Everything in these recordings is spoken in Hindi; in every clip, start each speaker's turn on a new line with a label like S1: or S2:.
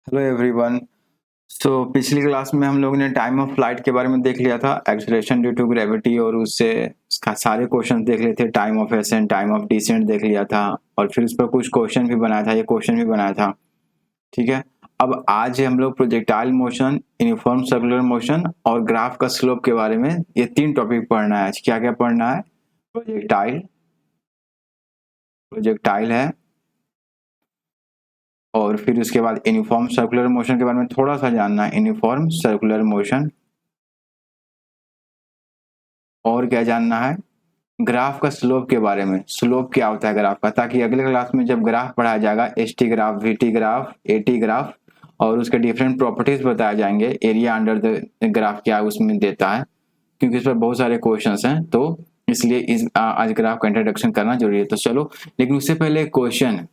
S1: Hello everyone. पिछली क्लास में हम लोगों ने टाइम ऑफ फ्लाइट के बारे में देख लिया था, एक्सेलरेशन ड्यू टू ग्रेविटी, और उससे सारे क्वेश्चन देख लिए थे। Time of ascent, time of descent देख लिया था, और फिर उस पर कुछ क्वेश्चन भी बनाया था, ये क्वेश्चन भी बनाया था। ठीक है। अब आज हम लोग projectile motion, uniform circular motion और ग्राफ का स्लोप के बारे में ये तीन टॉपिक पढ़ना है। आज क्या क्या पढ़ना है? प्रोजेक्टाइल, प्रोजेक्टाइल है, और फिर उसके बाद यूनिफॉर्म सर्कुलर मोशन के बारे में थोड़ा सा जानना है, यूनिफॉर्म सर्कुलर मोशन। और क्या जानना है? ग्राफ का स्लोप के बारे में, स्लोप क्या होता है ग्राफ का, ताकि अगले क्लास में जब ग्राफ पढ़ाया जाएगा, S T graph, we T graph, A T graph, और उसके डिफरेंट प्रॉपर्टीज बताए जाएंगे। एरिया अंडर द ग्राफ क्या उसमें देता है, क्योंकि इस पर बहुत सारे क्वेश्चंस हैं, तो इसलिए आज ग्राफ का इंट्रोडक्शन करना जरूरी है। तो चलो, लेकिन उससे पहले क्वेश्चन,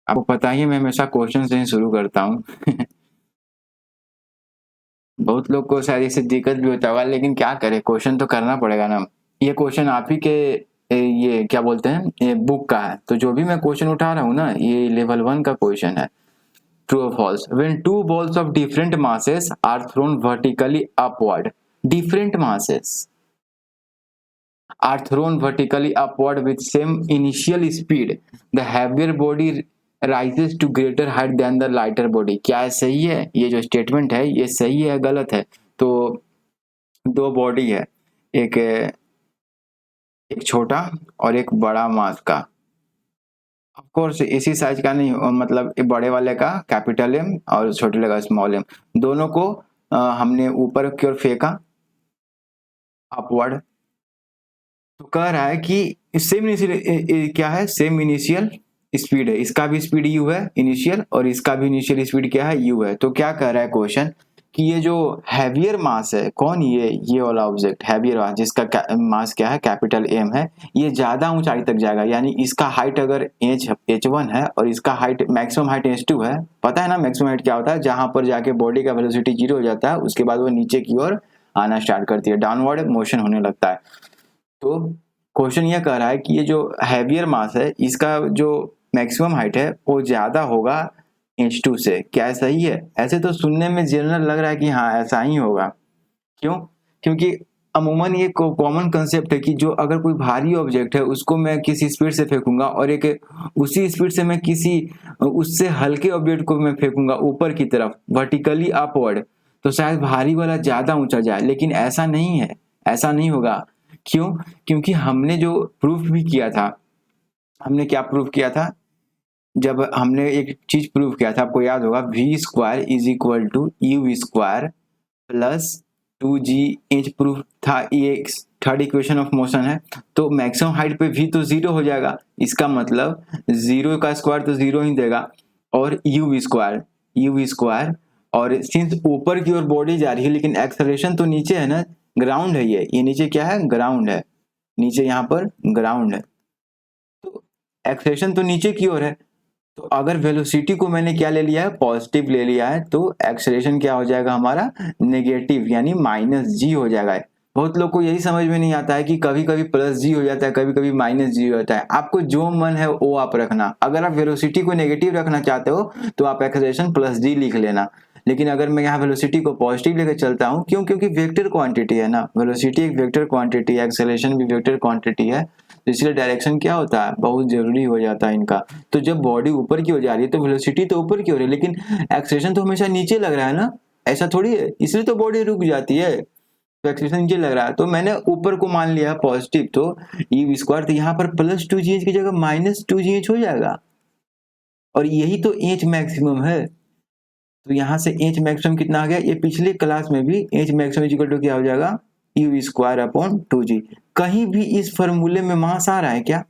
S1: आपको पता ही है मैं हमेशा क्वेश्चन से ही शुरू करता हूँ। बहुत लोग को शायद इससे दिक्कत भी होता होगा, लेकिन क्या करें, क्वेश्चन तो करना पड़ेगा ना। ये क्वेश्चन आप ही के ये क्या बोलते हैं, ये बुक का है, तो जो भी मैं क्वेश्चन उठा रहा हूँ ना, ये लेवल 1 का क्वेश्चन है। ट्रू और false, when two balls of different masses are thrown vertically upward, different masses are thrown vertically upward with same initial speed, the heavier body rises to greater height than the lighter body। क्या है, सही है? ये जो स्टेटमेंट है ये सही है गलत है? तो दो बॉडी है, एक एक छोटा और एक बड़ा मास का। ऑफ कोर्स इसी साइज का नहीं, मतलब बड़े वाले का कैपिटल एम और छोटे वाले का स्मॉल एम, दोनों को हमने ऊपर की ओर फेंका, अपवर्ड। तो कह रहा है कि सेम इनिशियल क्या है, सेम इनिशियल स्पीड है, इसका भी स्पीड यू है इनिशियल, और इसका भी इनिशियल स्पीड क्या है, यू है। तो क्या कह रहा है क्वेश्चन कि ये जो हैवियर मास है, कौन, ये वाला ऑब्जेक्ट हैवियर मास, जिसका मास क्या है, कैपिटल एम है, ये ज्यादा ऊंचाई तक जाएगा। यानी इसका हाइट अगर h1 है और इसका हाइट, मैक्सिमम हाइट h2 है। पता है ना मैक्सिमम हाइट क्या होता है? जहां पर जाके बॉडी का वेलोसिटी 0 हो जाता है, उसके बाद वो नीचे की ओर आना स्टार्ट करती है, डाउनवर्ड मोशन होने लगता है। तो क्वेश्चन ये कह रहा है कि ये जो हैवियर मास है, इसका जो मैक्सिमम हाइट है वो ज्यादा होगा H2 से। क्या सही है? ऐसे तो सुनने में जनरल लग रहा है कि हाँ ऐसा ही होगा। क्यों? क्योंकि अमूमन ये कॉमन कंसेप्ट है कि जो अगर कोई भारी ऑब्जेक्ट है उसको मैं किसी स्पीड से फेंकूंगा, और एक उसी स्पीड से मैं किसी उससे हल्के ऑब्जेक्ट को मैं फेंकूंगा ऊपर की तरफ, वर्टिकली अपवर्ड, तो शायद भारी वाला ज्यादा ऊंचा जाए। लेकिन ऐसा नहीं है, ऐसा नहीं होगा। क्यों? क्योंकि हमने जो प्रूफ भी किया था, हमने क्या प्रूफ किया था? जब हमने एक चीज प्रूफ किया था, आपको याद होगा, v square is equal to u square plus 2g proof था। ये थर्ड इक्वेशन ऑफ मोशन है। तो मैक्सिमम हाइट पे v तो 0 हो जाएगा, इसका मतलब 0 का स्क्वायर तो 0 ही देगा, और यू स्क्वायर, और सिंस ऊपर की ओर बॉडी जा रही है लेकिन एक्सेलरेशन तो नीचे है ना, ग्राउंड है, ये नीचे क्या है, ग्राउंड है, नीचे यहाँ पर ग्राउंड है, तो एक्सेलरेशन तो नीचे की ओर है। तो अगर वेलोसिटी को मैंने क्या ले लिया है, पॉजिटिव ले लिया है, तो एक्सेलरेशन क्या हो जाएगा हमारा, नेगेटिव, यानी -g हो जाएगा। बहुत लोग को यही समझ में नहीं आता है कि कभी कभी +g हो जाता है, कभी कभी -g हो जाता है। आपको जो मन है वो आप रखना। अगर आप वेलोसिटी को नेगेटिव रखना चाहते हो तो आप एक्सेलरेशन +g लिख लेना। लेकिन अगर मैं यहाँ वेलोसिटी को पॉजिटिव लेकर चलता हूँ, क्यों? क्योंकि वेक्टर क्वांटिटी है ना, वेलोसिटी एक वेक्टर क्वांटिटी है, एक्सेलरेशन भी वेक्टर क्वांटिटी है, तो इसलिए डायरेक्शन क्या होता है, बहुत जरूरी हो जाता है इनका। तो जब बॉडी ऊपर की ओर जा रही है तो वेलोसिटी तो ऊपर की ओर है, लेकिन एक्सेलरेशन तो हमेशा नीचे लग रहा है ना, ऐसा थोड़ी है, इसलिए तो बॉडी रुक जाती है, तो एक्सेलरेशन नीचे लग रहा है। तो मैंने ऊपर को मान लिया पॉजिटिव, तो यू स्क्वायर, तो यहाँ पर +2gh की जगह -2gh हो जाएगा, और यही तो एच मैक्सिमम है। तो यहाँ से एच मैक्सिमम कितना आ गया, ये पिछले क्लास में भी एच मैक्सिमम इक्वल टू क्या हो जाएगा, यू स्क्वायर अपॉन 2g। कहीं भी इस फॉर्मूले में मास आ रहा है क्या,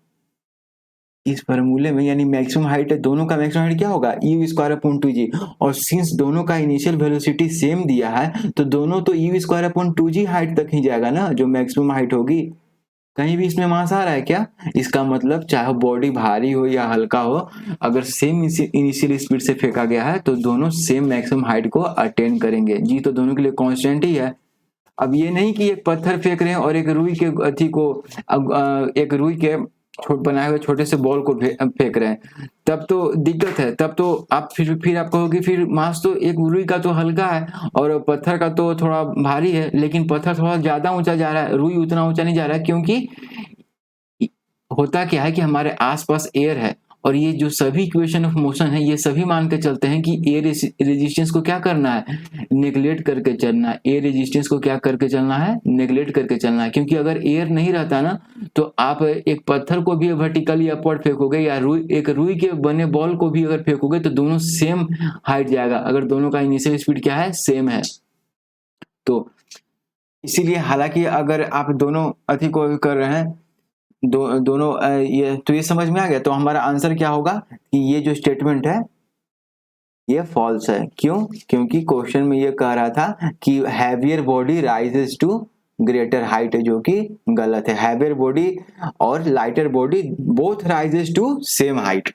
S1: इस फॉर्मूले में, यानी मैक्सिमम हाइट है, दोनों का मैक्सिमम हाइट क्या होगा, यू स्क्वायर अपॉन 2g, और सिंस दोनों का इनिशियल वेलोसिटी सेम दिया है तो दोनों तो you square upon 2g height तक ही जाएगा ना, जो मैक्सिमम हाइट होगी। कहीं भी इसमें मास आ रहा है क्या? इसका मतलब चाहे बॉडी भारी हो या हल्का हो, अगर सेम इनिशियल स्पीड से फेंका गया है तो दोनों सेम मैक्सिमम हाइट को अटेन करेंगे। जी तो दोनों के लिए कांस्टेंट ही है। अब ये नहीं कि एक पत्थर फेंक रहे हैं और एक रुई के अथी को, एक रुई के बनाए हुए छोटे से बॉल को फेंक रहे हैं, तब तो दिक्कत है। तब तो आप फिर आप कहोगे फिर मास तो एक रुई का तो हल्का है और पत्थर का तो थोड़ा भारी है, लेकिन पत्थर थोड़ा ज्यादा ऊंचा जा रहा है, रुई उतना ऊंचा नहीं जा रहा है, क्योंकि होता क्या है कि हमारे आसपास एयर है, और ये जो सभी इक्वेशन ऑफ मोशन है ये सभी मान के चलते हैं कि एयर रेजिस्टेंस को क्या करना है, नेग्लेक्ट करके चलना है। एयर रेजिस्टेंस को क्या करके चलना है, नेग्लेक्ट करके चलना है, क्योंकि अगर एयर नहीं रहता ना तो आप एक पत्थर को भी वर्टिकली अपवर्ड फेंकोगे या एक रुई के बने बॉल को भी अगर फेंकोगे तो दोनों सेम हाइट जाएगा, अगर दोनों का इनिशियल स्पीड क्या है, सेम है। तो इसीलिए हालांकि अगर आप दोनों अधिक को कर रहे हैं दोनों ये तो ये समझ में आ गया, तो हमारा आंसर क्या होगा कि ये जो स्टेटमेंट है ये फॉल्स है। क्यों? क्योंकि क्वेश्चन में ये कह रहा था कि heavier body rises to greater height, जो कि गलत है। हैवियर बॉडी और lighter body both rises to same height.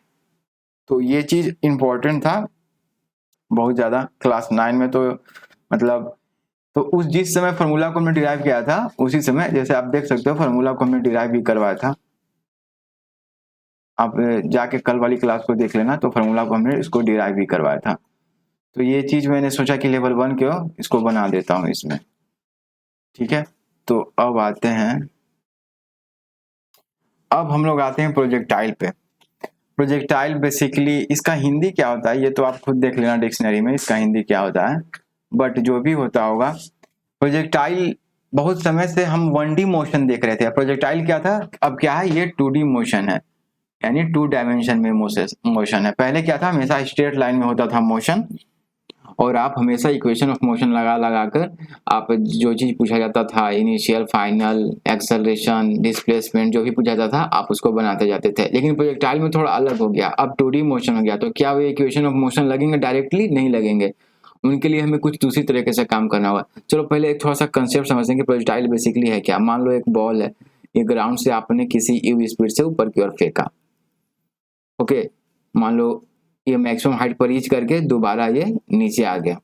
S1: तो ये चीज इंपॉर्टेंट था बहुत ज्यादा क्लास 9 में। तो मतलब तो उस जिस समय फार्मूला को हमने डिराइव किया था उसी समय, जैसे आप देख सकते हो फार्मूला को हमने डिराइव भी करवाया था, आप जाके कल वाली क्लास को देख लेना, तो फार्मूला को हमने इसको डिराइव भी करवाया था। तो ये चीज मैंने सोचा कि लेवल 1 क्यों इसको बना देता हूं इसमें। ठीक है, तो अब आते हैं, अब हम लोग आते हैं प्रोजेक्टाइल पे। प्रोजेक्टाइल बेसिकली इसका हिंदी क्या होता है ये तो आप खुद देख लेना डिक्शनरी में इसका हिंदी क्या होता है, बट जो भी होता होगा प्रोजेक्टाइल, बहुत समय से हम 1D मोशन देख रहे थे। प्रोजेक्टाइल क्या था, अब क्या है, ये 2D मोशन है, यानी 2 डायमेंशन में मोशन है। पहले क्या था, हमेशा स्ट्रेट लाइन में होता था मोशन, और आप हमेशा इक्वेशन ऑफ मोशन लगा लगा कर आप जो चीज पूछा जाता था, इनिशियल, फाइनल, एक्सेलरेशन, डिस्प्लेसमेंट, जो भी पूछा जाता था आप उसको बनाते जाते थे। लेकिन प्रोजेक्टाइल में थोड़ा अलग हो गया, अब 2D मोशन हो गया, तो क्या वो इक्वेशन ऑफ मोशन लगेंगे डायरेक्टली? नहीं लगेंगे, उनके लिए हमें कुछ दूसरी तरीके से काम करना होगा। चलो पहले एक थोड़ा सा कंसेप्ट समझते हैं कि प्रोजेक्टाइल बेसिकली है क्या। मान लो एक बॉल है, ये ग्राउंड से आपने किसी यू स्पीड से ऊपर की ओर फेंका, ओके, मान लो ये मैक्सिमम हाइट पर रीच करके दोबारा ये नीचे आ गया।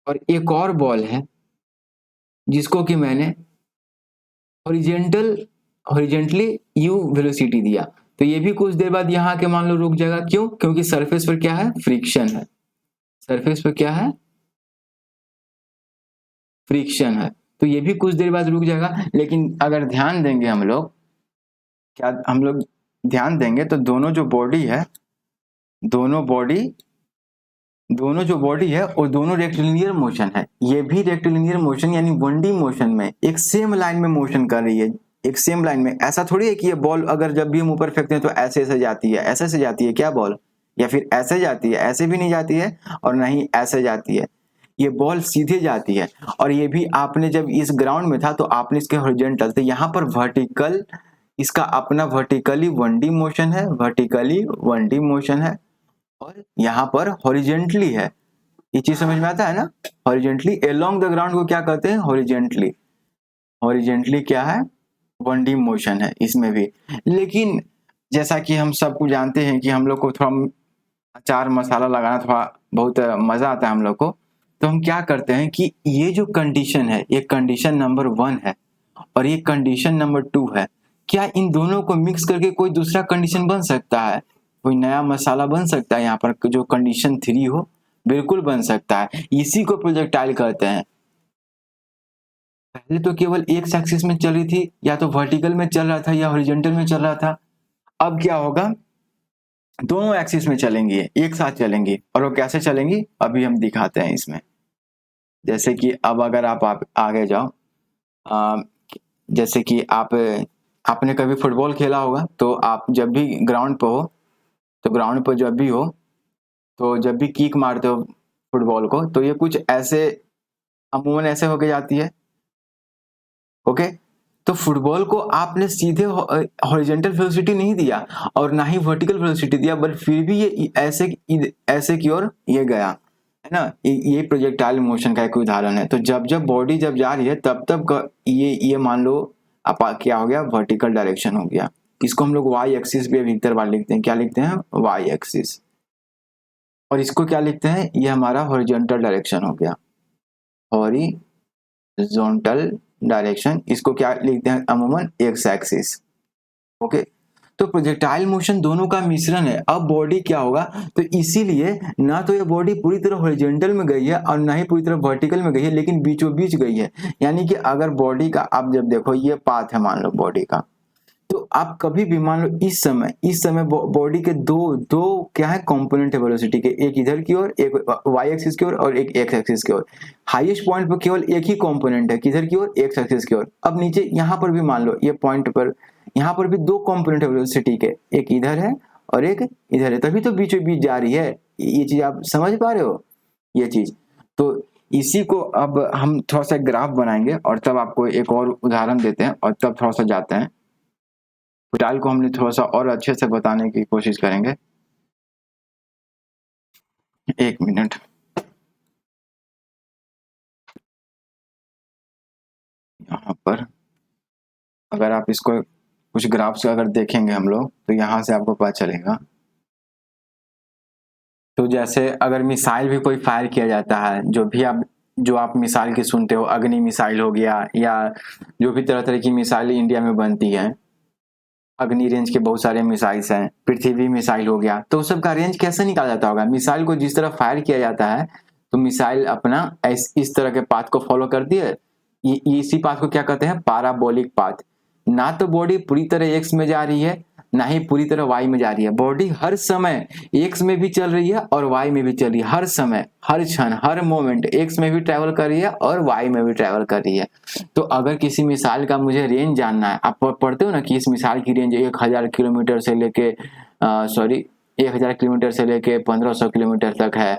S1: और एक और बॉल है जिसको कि मैंने हॉरिजेंटली यू वेलोसिटी दिया, तो ये भी कुछ देर बाद यहाँ के मान लो रुक जाएगा। क्यों? क्योंकि सरफेस पर क्या है, फ्रिक्शन है। सरफेस पर क्या है, फ्रिक्शन है, तो ये भी कुछ देर बाद रुक जाएगा। लेकिन अगर ध्यान देंगे हम लोग, क्या हम लोग ध्यान देंगे तो दोनों जो बॉडी है वो दोनों रेक्टिलिनियर मोशन है। ये भी रेक्टिलिनियर मोशन यानी 1D मोशन में एक सेम लाइन में मोशन कर रही है, एक सेम लाइन में। ऐसा थोड़ी है कि ये बॉल अगर जब भी हम ऊपर फेंकते हैं तो ऐसे ऐसे जाती है, ऐसे ऐसे जाती है क्या बॉल, या फिर ऐसे जाती है, ऐसे भी नहीं जाती है और ना ही ऐसे जाती है, ये बॉल सीधे जाती है। और ये भी आपने जब इस ग्राउंड में था तो आपने इसके हॉरिजॉन्टल, तो यहाँ पर वर्टिकल, इसका अपना वर्टिकली 1D मोशन है, वर्टिकली 1D मोशन है, और यहाँ पर हॉरिजेंटली है। ये चीज समझ में आता है ना, हॉरिजेंटली अलोंग द ग्राउंड को क्या कहते हैं, हॉरिजेंटली। हॉरिजेंटली क्या है, 1D मोशन है इसमें भी। लेकिन जैसा कि हम सबको जानते हैं कि हम लोग को थोड़ा अचार मसाला लगाना थोड़ा बहुत मजा आता है हम लोग को, तो हम क्या करते हैं कि ये जो कंडीशन है ये कंडीशन नंबर 1 है और ये कंडीशन नंबर 2 है, क्या इन दोनों को मिक्स करके कोई दूसरा कंडीशन बन सकता है, कोई नया मसाला बन सकता है यहाँ पर जो कंडीशन 3 हो? बिल्कुल बन सकता है, इसी को प्रोजेक्टाइल कहते हैं। पहले तो केवल एक एक्सिस में चल रही थी, या तो वर्टिकल में चल रहा था या हॉरिजॉन्टल में चल रहा था। अब क्या होगा, दोनों एक्सिस में चलेंगी, एक साथ चलेंगी। और वो कैसे चलेंगी अभी हम दिखाते हैं इसमें। जैसे कि अब अगर आप आगे जाओ, आ, जैसे कि आपने कभी फुटबॉल खेला होगा, तो आप जब भी ग्राउंड पर हो, तो ग्राउंड पर जब भी हो तो जब भी किक मारते हो फुटबॉल को, तो ये कुछ ऐसे अमूमन ऐसे होके जाती है, ओके। तो फुटबॉल को आपने सीधे हॉरिजॉन्टल वेलोसिटी नहीं दिया और ना ही वर्टिकल वेलोसिटी दिया, बट फिर भी ये ऐसे की ओर ये गया, है ना। ये प्रोजेक्टाइल मोशन का एक उदाहरण है। तो जब जब बॉडी जब जा रही है तब तब ये मान लो क्या हो गया, वर्टिकल डायरेक्शन हो गया। इसको हम लोग वाई एक्सिस भी भीतर बार लिखते हैं, क्या लिखते हैं, वाई एक्सिस। और इसको क्या लिखते हैं, ये हमारा हॉरिजॉन्टल डायरेक्शन हो गया, हॉरिजॉन्टल डायरेक्शन। इसको क्या लिखते हैं अमूमन, एक्स एक्सिस, ओके। तो प्रोजेक्टाइल मोशन दोनों का मिश्रण है। अब बॉडी क्या होगा, तो इसीलिए ना तो ये बॉडी पूरी तरह हॉरिजॉन्टल में गई है और ना ही पूरी तरह वर्टिकल में गई है, लेकिन बीचों बीच गई है। यानी कि अगर बॉडी का आप जब देखो ये पाथ है मान लो बॉडी का, तो आप कभी भी मान लो इस समय बॉडी के दो दो क्या है कंपोनेंट है वेलोसिटी के, एक इधर की ओर, एक वाई एक्सिस की ओर और एक एक्स एक्सिस की ओर। हाईएस्ट पॉइंट पर केवल एक ही कंपोनेंट है, किधर की ओर, एक्स एक्सिस की ओर। अब नीचे यहाँ पर भी मान लो ये पॉइंट पर यहाँ पर भी दो कंपोनेंट है वेलोसिटी के, एक इधर है और एक इधर है, तभी तो बीचों बीच जा रही है। ये चीज आप समझ पा रहे हो ये चीज। तो इसी को अब हम थोड़ा सा ग्राफ बनाएंगे और तब आपको एक और उदाहरण देते हैं और तब थोड़ा सा जाते हैं। प्रोजेक्टाइल को हमने थोड़ा सा और अच्छे से बताने की कोशिश करेंगे। एक मिनट, यहाँ पर अगर आप इसको कुछ ग्राफ से अगर देखेंगे हम लोग तो यहाँ से आपको पता चलेगा। तो जैसे अगर मिसाइल भी कोई फायर किया जाता है, जो आप मिसाइल की सुनते हो, अग्नि मिसाइल हो गया या जो भी तरह तरह की मिसाइल इंडिया में बनती है, अग्नि रेंज के बहुत सारे मिसाइल्स हैं, पृथ्वी मिसाइल हो गया, तो सब का रेंज कैसे निकाला जाता होगा। मिसाइल को जिस तरह फायर किया जाता है तो मिसाइल अपना इस तरह के पाथ को फॉलो करती है। इसी पाथ को क्या कहते हैं, पाराबोलिक पाथ। ना तो बॉडी पूरी तरह एक्स में जा रही है ना ही पूरी तरह वाई में जा रही है, बॉडी हर समय एक्स में भी चल रही है और वाई में भी चल रही है। हर समय, हर क्षण, हर मोमेंट एक्स में भी ट्रेवल कर रही है और वाई में भी ट्रेवल कर रही है। तो अगर किसी मिसाइल का मुझे रेंज जानना है, आप पढ़ते हो ना कि इस मिसाइल की रेंज 1000 किलोमीटर से लेके 1000 किलोमीटर से लेके 1500 किलोमीटर तक है,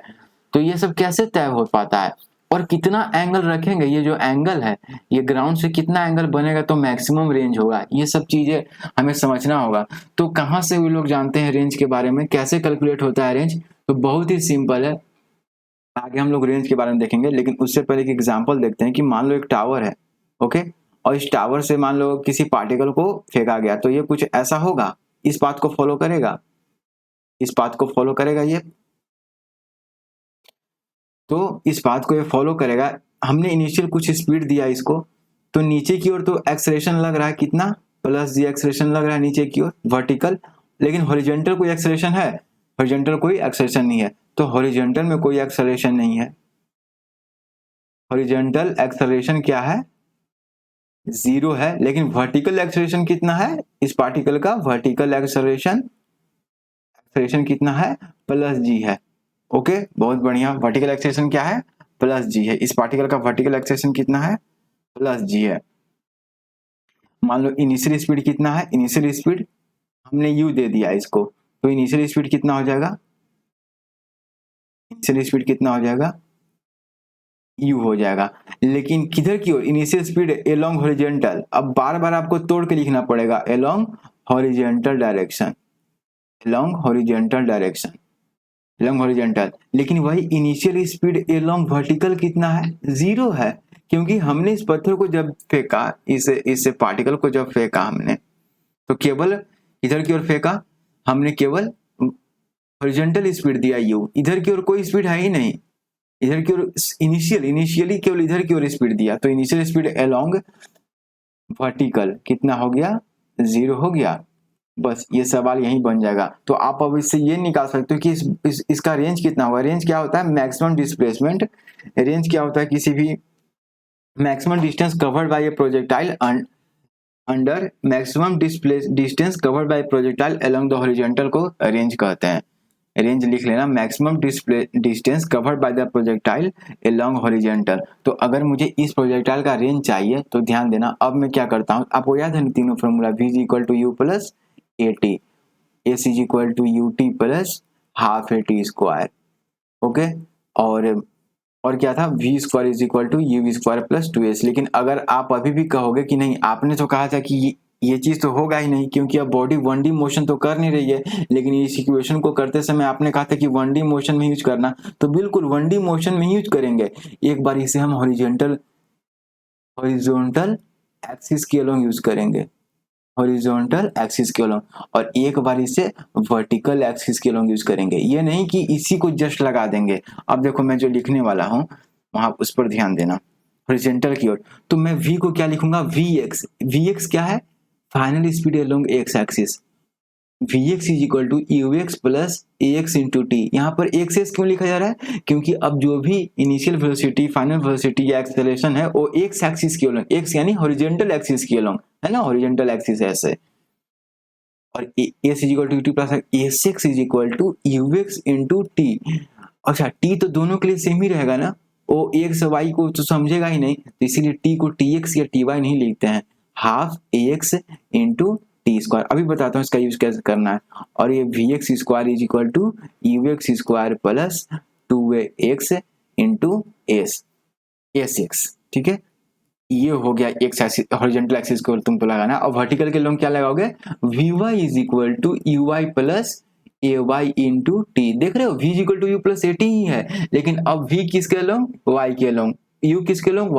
S1: तो ये सब कैसे तय हो पाता है और कितना एंगल रखेंगे, ये जो एंगल है ये ग्राउंड से कितना एंगल बनेगा तो मैक्सिमम रेंज होगा, ये सब चीजें हमें समझना होगा। तो कहाँ से वो लोग जानते हैं रेंज के बारे में, कैसे कैलकुलेट होता है रेंज, तो बहुत ही सिंपल है। आगे हम लोग रेंज के बारे में देखेंगे, लेकिन उससे पहले एक एग्जांपल देखते हैं कि मान लो एक टावर है, ओके, और इस टावर से मान लो किसी पार्टिकल को फेंका गया, तो ये कुछ ऐसा होगा, इस बात को फॉलो करेगा, इस बात को फॉलो करेगा ये, तो इस बात को ये फॉलो करेगा। हमने इनिशियल कुछ स्पीड दिया इसको, तो नीचे की ओर तो एक्सेलरेशन लग रहा है कितना, प्लस जी एक्सेलरेशन लग रहा है नीचे की ओर वर्टिकल, लेकिन हॉरिजॉन्टल कोई एक्सेलरेशन है, हॉरिजॉन्टल कोई एक्सेलरेशन नहीं है। तो हॉरिजॉन्टल में कोई एक्सेलरेशन नहीं है, हॉरिजॉन्टल एक्सेलरेशन क्या है, 0 है। लेकिन वर्टिकल एक्सेलरेशन कितना है इस पार्टिकल का, वर्टिकल एक्सेलरेशन कितना है, प्लस जी है। ओके, बहुत बढ़िया, वर्टिकल एक्सेलरेशन क्या है, प्लस जी है। इस पार्टिकल का वर्टिकल एक्सेलरेशन कितना है, प्लस जी है। मान लो इनिशियल स्पीड कितना है, इनिशियल स्पीड हमने यू दे दिया इसको, तो इनिशियल स्पीड कितना हो जाएगा, इनिशियल स्पीड कितना हो जाएगा, यू हो जाएगा। लेकिन किधर की ओर, इनिशियल स्पीड एलोंग हॉरिजॉन्टल। अब बार बार आपको तोड़ के लिखना पड़ेगा, along horizontal direction, along horizontal direction, along horizontal. लेकिन वही इनिशियल स्पीड एलोंग वर्टिकल कितना है, 0 है, क्योंकि हमने इस पत्थर को जब फेंका, इस पार्टिकल को जब फेंका हमने, तो केवल इधर की ओर फेंका हमने, केवल हॉरिजॉन्टल स्पीड दिया यू, इधर की ओर कोई स्पीड है ही नहीं, इधर की ओर इनिशियली केवल इधर की ओर स्पीड दिया, तो इनिशियल स्पीड एलोंग वर्टिकल कितना हो गया, 0 हो गया। बस ये सवाल यही बन जाएगा। तो आप अब इससे ये निकाल सकते हो कि इसका रेंज कितना होगा। रेंज क्या होता है, मैक्सिमम डिस्प्लेसमेंट। रेंज क्या होता है, किसी भी maximum distance covered by A projectile under maximum distance covered by projectile along the horizontal को रेंज कहते हैं। रेंज लिख लेना, maximum distance covered by the projectile along horizontal. तो अगर मुझे इस प्रोजेक्टाइल का रेंज चाहिए तो ध्यान देना, अब मैं क्या करता हूँ, आपको याद है तीनों formula, v is equal to u plus AT, s is equal to UT plus half AT square, okay, और क्या था, v square is equal to u square plus 2s। लेकिन अगर आप अभी भी कहोगे कि नहीं, आपने तो कहा था कि ये चीज तो होगा ही नहीं, क्योंकि अब बॉडी 1D मोशन तो कर नहीं रही है, लेकिन इस इक्वेशन को करते समय आपने कहा था कि 1D मोशन में यूज करना, तो बिल्कुल 1D मोशन में यूज करेंगे। एक बार इसे हम हॉरिजॉन्टल एक्सिस के अलोंग यूज करेंगे, हॉरिजॉन्टल एक्सिस के अलोंग, और एक बार इसे वर्टिकल एक्सिस के अलोंग यूज करेंगे। ये नहीं कि इसी को जस्ट लगा देंगे। अब देखो मैं जो लिखने वाला हूं वहां उस पर ध्यान देना, हॉरिजॉन्टल की ओर, तो मैं v को क्या लिखूंगा, vx क्या है, final speed along x axis, Vx is equal to u x plus a x into t. यहाँ पर एक्स एस क्यों लिखा जा रहा है? क्योंकि अब जो भी इनिशियल वेलोसिटी, फाइनल वेलोसिटी या एक्सेलरेशन है वो एक्स एक्सिस के अलोंग, एक्स यानी हॉरिजॉन्टल एक्सिस के अलोंग है ना, हॉरिजॉन्टल एक्सिस है ऐसे। और s is equal to t plus s x is equal to u x into t. अच्छा टी तो दोनों के लिए सेम ही रहेगा ना, वो एक्स वाई को तो समझेगा ही नहीं, तो इसीलिए टी को टी एक्स या टी वाई नहीं लिखते हैं, हाफ ए एक्स इंटू टी स्क्वायर। अभी बताता हूँ इसका यूज कैसे करना है। और ये v x square is equal to u x square plus 2x into s x. ठीक है, ये हो गया एक्स एक्सिस, हॉरिजॉन्टल एक्सिस को तुमको लगाना। और वर्टिकल के लोग क्या लगाओगे? V y is equal to u y plus a y into t. देख रहे हो v is equal to u plus a t ही है, लेकिन अब v किसके लोग? y के लोग। u किसके लोग?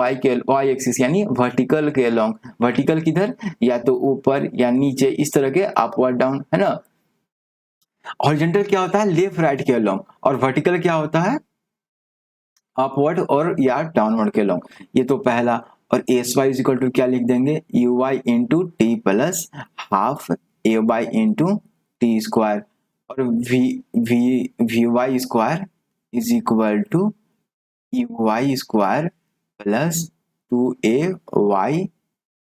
S1: y एक्सिस यानी वर्टिकल के लोग। वर्टिकल किधर? या तो ऊपर या नीचे, इस तरह के अपवर्ड डाउन है ना। हॉरिजॉन्टल क्या होता है? लेफ्ट राइट के लोग। और वर्टिकल क्या होता है? अपवर्ड और या डाउनवर्ड के लोग। ये तो पहला। और s y is equal to क्या लिख देंगे? U y into t plus half a y into t square. और v v v y square is equal to u y square plus 2ay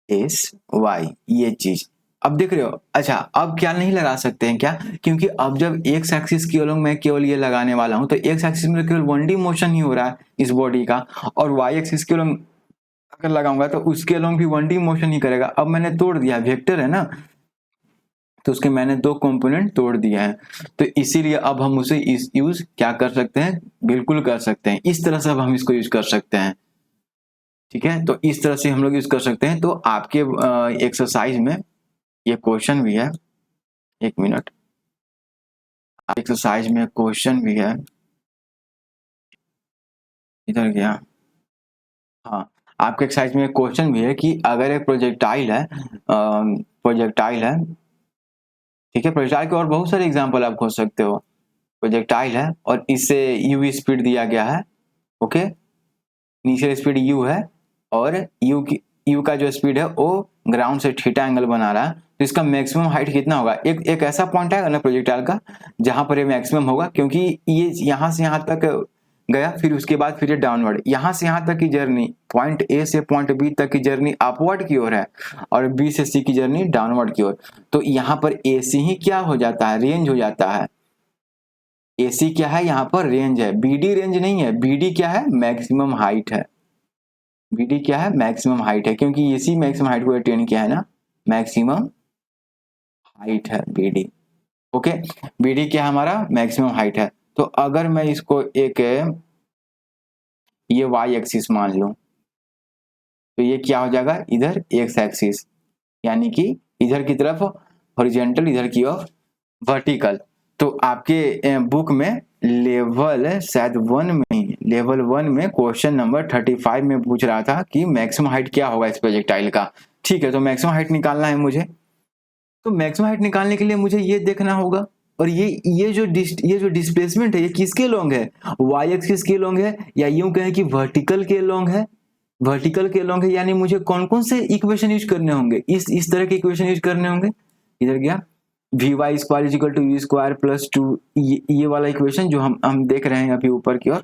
S1: s y, ये चीज। अब देख रहे हो? अच्छा, अब क्या नहीं लगा सकते हैं क्या? क्योंकि अब जब एक्स एक्सिस की ओर मैं केवल ये लगाने वाला हूं, तो एक्स एक्सिस में केवल 1D मोशन ही हो रहा है इस बॉडी का, और वाई एक्सिस के ओर अगर लगाऊंगा तो उसके अलोंग भी 1D मोशन ही करेगा। अब मैंने तोड़ दिया, वेक्टर है ना, तो उसके मैंने दो कंपोनेंट तोड़ दिया है, तो इसीलिए अब हम उसे इस यूज क्या कर सकते हैं? बिल्कुल कर सकते हैं। इस तरह से अब हम इसको यूज कर सकते हैं। ठीक है, तो इस तरह से हम लोग यूज कर सकते हैं। तो आपके एक्सरसाइज में ये क्वेश्चन भी है, एक मिनट, एक्सरसाइज में क्वेश्चन भी है, इधर गया, हाँ, आपके एक्सरसाइज में क्वेश्चन भी है कि अगर एक प्रोजेक्टाइल है, प्रोजेक्टाइल है, ठीक है, प्रोजेक्टाइल के और बहुत सारे एग्जांपल आप खोज सकते हो। प्रोजेक्टाइल है और इससे यू स्पीड दिया गया है, ओके, इनिशियल स्पीड यू है, और यू का जो स्पीड है वो ग्राउंड से थीटा एंगल बना रहा है, तो इसका मैक्सिमम हाइट कितना होगा? एक ऐसा पॉइंट आएगा ना प्रोजेक्टाइल का जहां पर ये मैक्सिमम होगा, क्योंकि ये यहां से यहां तक गया, फिर उसके बाद फिर ये डाउनवर्ड, यहां से यहां तक की जर्नी, पॉइंट ए से पॉइंट बी तक की जर्नी अपवर्ड की ओर है, और बी से सी की जर्नी डाउनवर्ड की ओर। तो यहाँ पर ए सी ही क्या हो जाता है? रेंज हो जाता है। एसी क्या है? यहाँ पर रेंज है, बीडी रेंज नहीं है, बीडी क्या है? मैक्सिमम हाइट है। बीडी क्या है? मैक्सिमम हाइट है, क्योंकि एसी मैक्सिमम हाइट को अटेन किया है ना, मैक्सिमम हाइट है बीडी। ओके, बीडी क्या है? हमारा मैक्सिमम हाइट है। तो अगर मैं इसको एक ये वाई एक्सिस मान लूं, तो ये क्या हो जाएगा? इधर एक्स एक्सिस, यानी कि इधर की तरफ हॉरिजॉन्टल, इधर की ओर वर्टिकल। तो आपके बुक में लेवल शायद 1 में ही, लेवल 1 में क्वेश्चन नंबर 35 में पूछ रहा था कि मैक्सिमम हाइट क्या होगा इस प्रोजेक्टाइल का। ठीक है, तो मैक्सिमम हाइट निकालना है मुझे, तो मैक्सिमम हाइट निकालने के लिए मुझे ये देखना होगा, और ये जो डिस्प्लेसमेंट है ये किसके लॉन्ग है? वाई एक्सिस के लॉन्ग है, या यूं कहें कि वर्टिकल के लॉन्ग है? वर्टिकल के लॉन्ग है, यानी मुझे कौन कौन से इक्वेशन यूज करने होंगे? इस तरह के इक्वेशन यूज करने होंगे। इधर गया v y square is equal to u square plus 2, ये वाला इक्वेशन जो हम देख रहे हैं अभी ऊपर की ओर,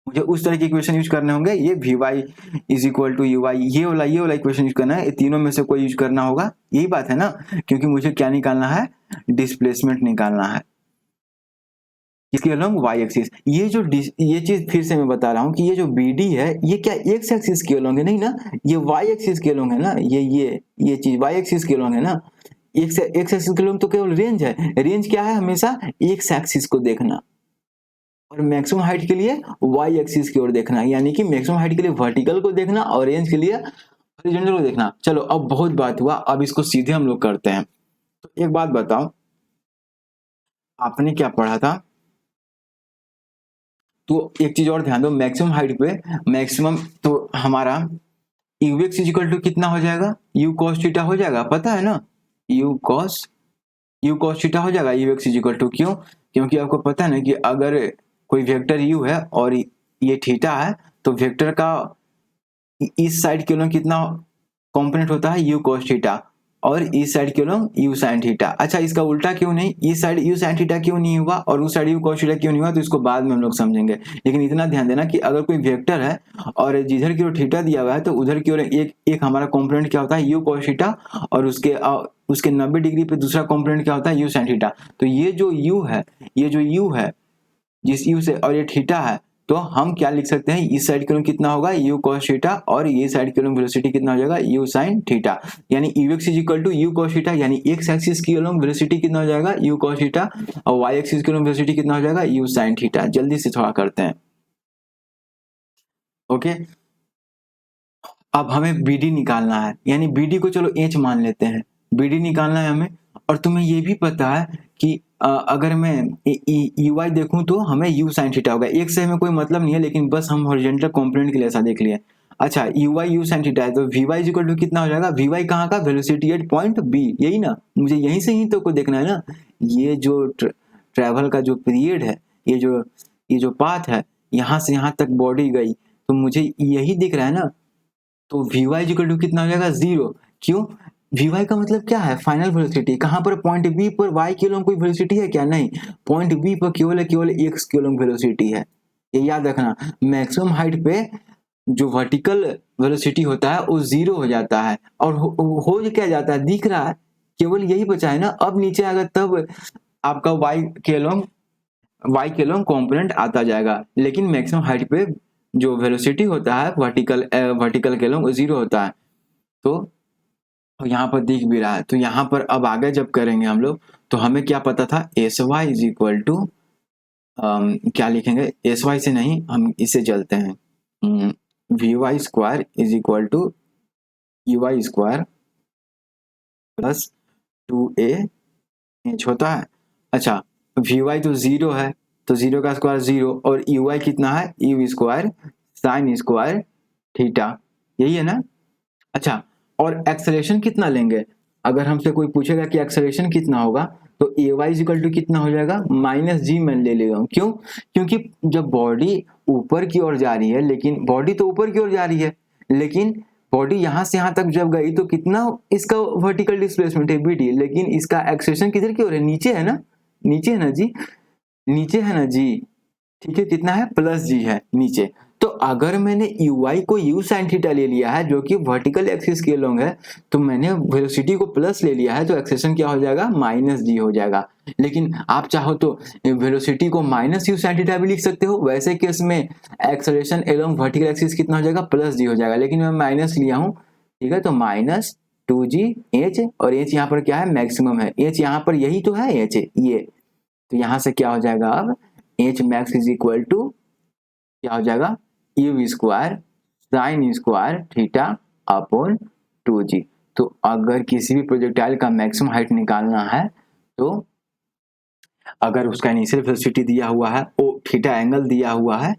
S1: मुझे उस तरह के इक्वेशन यूज करने होंगे। ये v y is equal to u y, ये वाला इक्वेशन यूज करना है। ये तीनों में से कोई यूज करना होगा, यही बात है ना, क्योंकि मुझे क्या निकालना है? डिस्प्लेसमेंट निकालना है इसके अलोंग वाई एक्सिस। ये चीज फिर से मैं बता रहा हूँ कि ये जो बीडी है ये क्या एक्स एक्सिस के अलोंग है? नहीं ना, ये वाई एक्सिस के अलोंग है ना, ये चीज वाई एक्सिस के अलोंग है ना। एक्स एक्सिस के अलोंग तो केवल रेंज है। रेंज क्या है? हमेशा एक्स एक्सिस को देखना, और मैक्सिमम हाइट के लिए वाई एक्सिस की ओर देखना, यानी कि मैक्सिमम हाइट के लिए वर्टिकल को देखना और रेंज के लिए हॉरिजॉन्टल को देखना। चलो, अब बहुत बात हुआ, अब इसको सीधे हम लोग करते हैं। तो एक बात बताओ, आपने क्या पढ़ा था? तो एक चीज और ध्यान दो, मैक्सिमम हाइट पे मैक्सिमम, तो हमारा u x is equal to कितना हो जाएगा? यू कॉस थीटा हो जाएगा, पता है ना, यू कॉस थीटा हो जाएगा u x is equal to. क्यों? क्योंकि आपको पता है ना कि अगर कोई वेक्टर यू है और ये थीटा है, तो वेक्टर का इस साइड के लिए कितना कंपोनेंट होता है? You cos theta. और इस साइड क्यों लोग यू साइन थीटा। अच्छा इसका उल्टा क्यों नहीं, इस साइड यू साइन थीटा क्यों नहीं हुआ और उस साइड यू कॉस थीटा क्यों नहीं हुआ, तो इसको बाद में हम लोग समझेंगे। लेकिन इतना ध्यान देना कि अगर कोई वेक्टर है और जिधर की ओर थीटा दिया हुआ है तो उधर की ओर एक हमारा कॉम्पोनेंट क्या होता है यू कॉस थीटा, और उसके 90 डिग्री पे दूसरा कॉम्पोनेंट क्या होता है यू साइन थीटा। तो ये जो यू है जिस यू से, और ये थीटा है, तो हम क्या लिख सकते हैं, इस साइड के लिए कितना होगा यू cos थीटा, और ये साइड के लिए वेलोसिटी कितना हो जाएगा यू sin थीटा। यानी ux is equal to u cos theta, यानी x एक्सिस की वेलोसिटी कितना हो जाएगा यू cos थीटा, और y एक्सिस की वेलोसिटी कितना हो जाएगा यू sin थीटा। जल्दी से थोड़ा करते हैं। ओके, अब हमें BD निकालना है, यानी BD को चलो h मान लेते हैं, BD निकालना है हमें। और तुम्हें ये भी पता है कि अगर मैं ui देखूं तो हमें u sin थीटा होगा। एक से हमें कोई मतलब नहीं है, लेकिन बस हम हॉरिजॉन्टल कंपोनेंट के लिए ऐसा देख लिए। अच्छा ui u sin थीटा है तो vy इक्वल टू कितना हो जाएगा, vy कहाँ का, वेलोसिटी एट पॉइंट b, यही ना, मुझे यहीं से ही तो को देखना है ना। ये जो ट्रैवल का जो पीरियड है, ये जो पाथ है, यहाँ से यहाँ तक बॉडी गई, तो मुझे यही दिख रहा है ना। तो vy इक्वल टू कितना हो जाएगा 0। क्यों, vy का मतलब क्या है फाइनल वेलोसिटी। कहाँ पर, पॉइंट बी पर y के लोग कोई वेलोसिटी है क्या, नहीं, पॉइंट बी पर केवल x के लोग वेलोसिटी है। ये याद रखना, मैक्सिमम हाइट पे जो वर्टिकल वेलोसिटी होता है वो 0 हो जाता है, और हो क्या जाता है दिख रहा है, केवल यही बचा है ना। अब नीचे आएगा तब आपका y के लोग कॉम्पोनेंट आता जाएगा, लेकिन मैक्सिमम हाइट पे जो वेलोसिटी होता है वर्टिकल के लोग 0 होता है। तो यहाँ पर दिख भी रहा है। तो यहाँ पर अब आगे जब करेंगे हम लोग, तो हमें क्या पता था, s y is equal to क्या लिखेंगे, एस वाई से नहीं, हम इसे चलते हैं, v y square is equal to u y square plus 2a h होता है। अच्छा वी वाई तो 0 है, तो 0 का स्क्वायर 0, और यू वाई कितना है you square sine square theta, यही है ना। अच्छा, और एक्सेलरेशन कितना लेंगे, अगर हमसे कोई पूछेगा कि एक्सेलरेशन कितना होगा, तो ए वाई इक्वल टू कितना हो जाएगा माइनस जी मैं ले लेगा। क्यों, क्योंकि जब बॉडी ऊपर की ओर जा रही है, लेकिन बॉडी तो ऊपर की ओर जा रही है, लेकिन बॉडी यहां से यहां तक जब गई तो कितना इसका वर्टिकल डिस्प्लेसमेंट है BD, लेकिन इसका एक्सेलरेशन किधर की ओर है, नीचे है ना, नीचे है ना जी, नीचे है ना जी, ठीक है, कितना है प्लस जी है नीचे। तो अगर मैंने ui को u sin थीटा ले लिया है जो कि वर्टिकल एक्सिस के अलोंग है, तो मैंने वेलोसिटी को प्लस ले लिया है, तो एक्सेलरेशन क्या हो जाएगा माइनस जी हो जाएगा। लेकिन आप चाहो तो वेलोसिटी को माइनस u sin थीटा भी लिख सकते हो, वैसे केस में एक्सेलरेशन अलोंग वर्टिकल एक्सिस कितना हो जाएगा प्लस जी हो जाएगा, लेकिन मैं माइनस लिया हूँ, ठीक है। तो माइनस 2g h, और h यहाँ पर क्या है मैक्सिमम है, h यहाँ पर यही तो है h ये, तो यहाँ से क्या हो जाएगा अब h max is equal to क्या हो जाएगा u square sine square theta upon 2g। तो अगर किसी भी प्रोजेक्टाइल का मैक्सिमम हाइट निकालना है, तो अगर उसका इनिशियल वेलोसिटी दिया हुआ है, वो थीटा एंगल दिया हुआ है,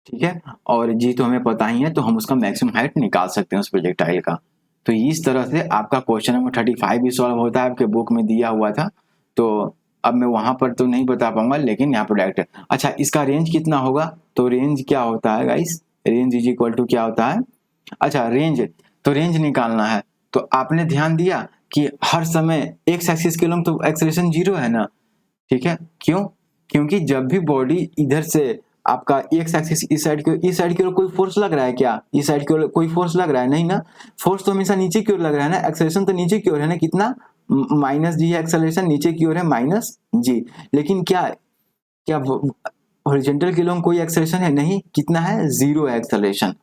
S1: ठीक है, और जी तो हमें पता ही है, तो हम उसका मैक्सिमम हाइट निकाल सकते हैं उस प्रोजेक्टाइल का। तो इस तरह से आपका क्वेश्चन नंबर 35 भी सॉल्व होता है, आपके बुक में दिया हुआ था। तो अब मैं वहां पर तो नहीं बता पाऊंगा, लेकिन यहाँ पर डायरेक्ट। अच्छा इसका रेंज कितना होगा, तो रेंज क्या होता है guys, range is equal to क्या होता है, अच्छा रेंज, तो रेंज निकालना है, तो आपने ध्यान दिया कि हर समय एक्स एक्सिस के लोग तो एक्सेलरेशन 0 है ना, ठीक है। क्यों, क्योंकि जब भी बॉडी इधर से आपका एक्स एक्सिस इस साइड की ओर कोई फोर्स लग रहा है क्या, इस साइड की ओर कोई फोर्स लग रहा है नहीं ना, फोर्स तो हमेशा नीचे की ओर लग रहा है ना, एक्सेलरेशन तो नीचे की ओर है ना, कितना माइनस जी है, एक्सेलरेशन नीचे की ओर है माइनस जी। लेकिन क्या क्या हॉरिजॉन्टल के लिए कोई एक्सेलरेशन है नहीं, कितना है 0 है एक्सेलरेशन।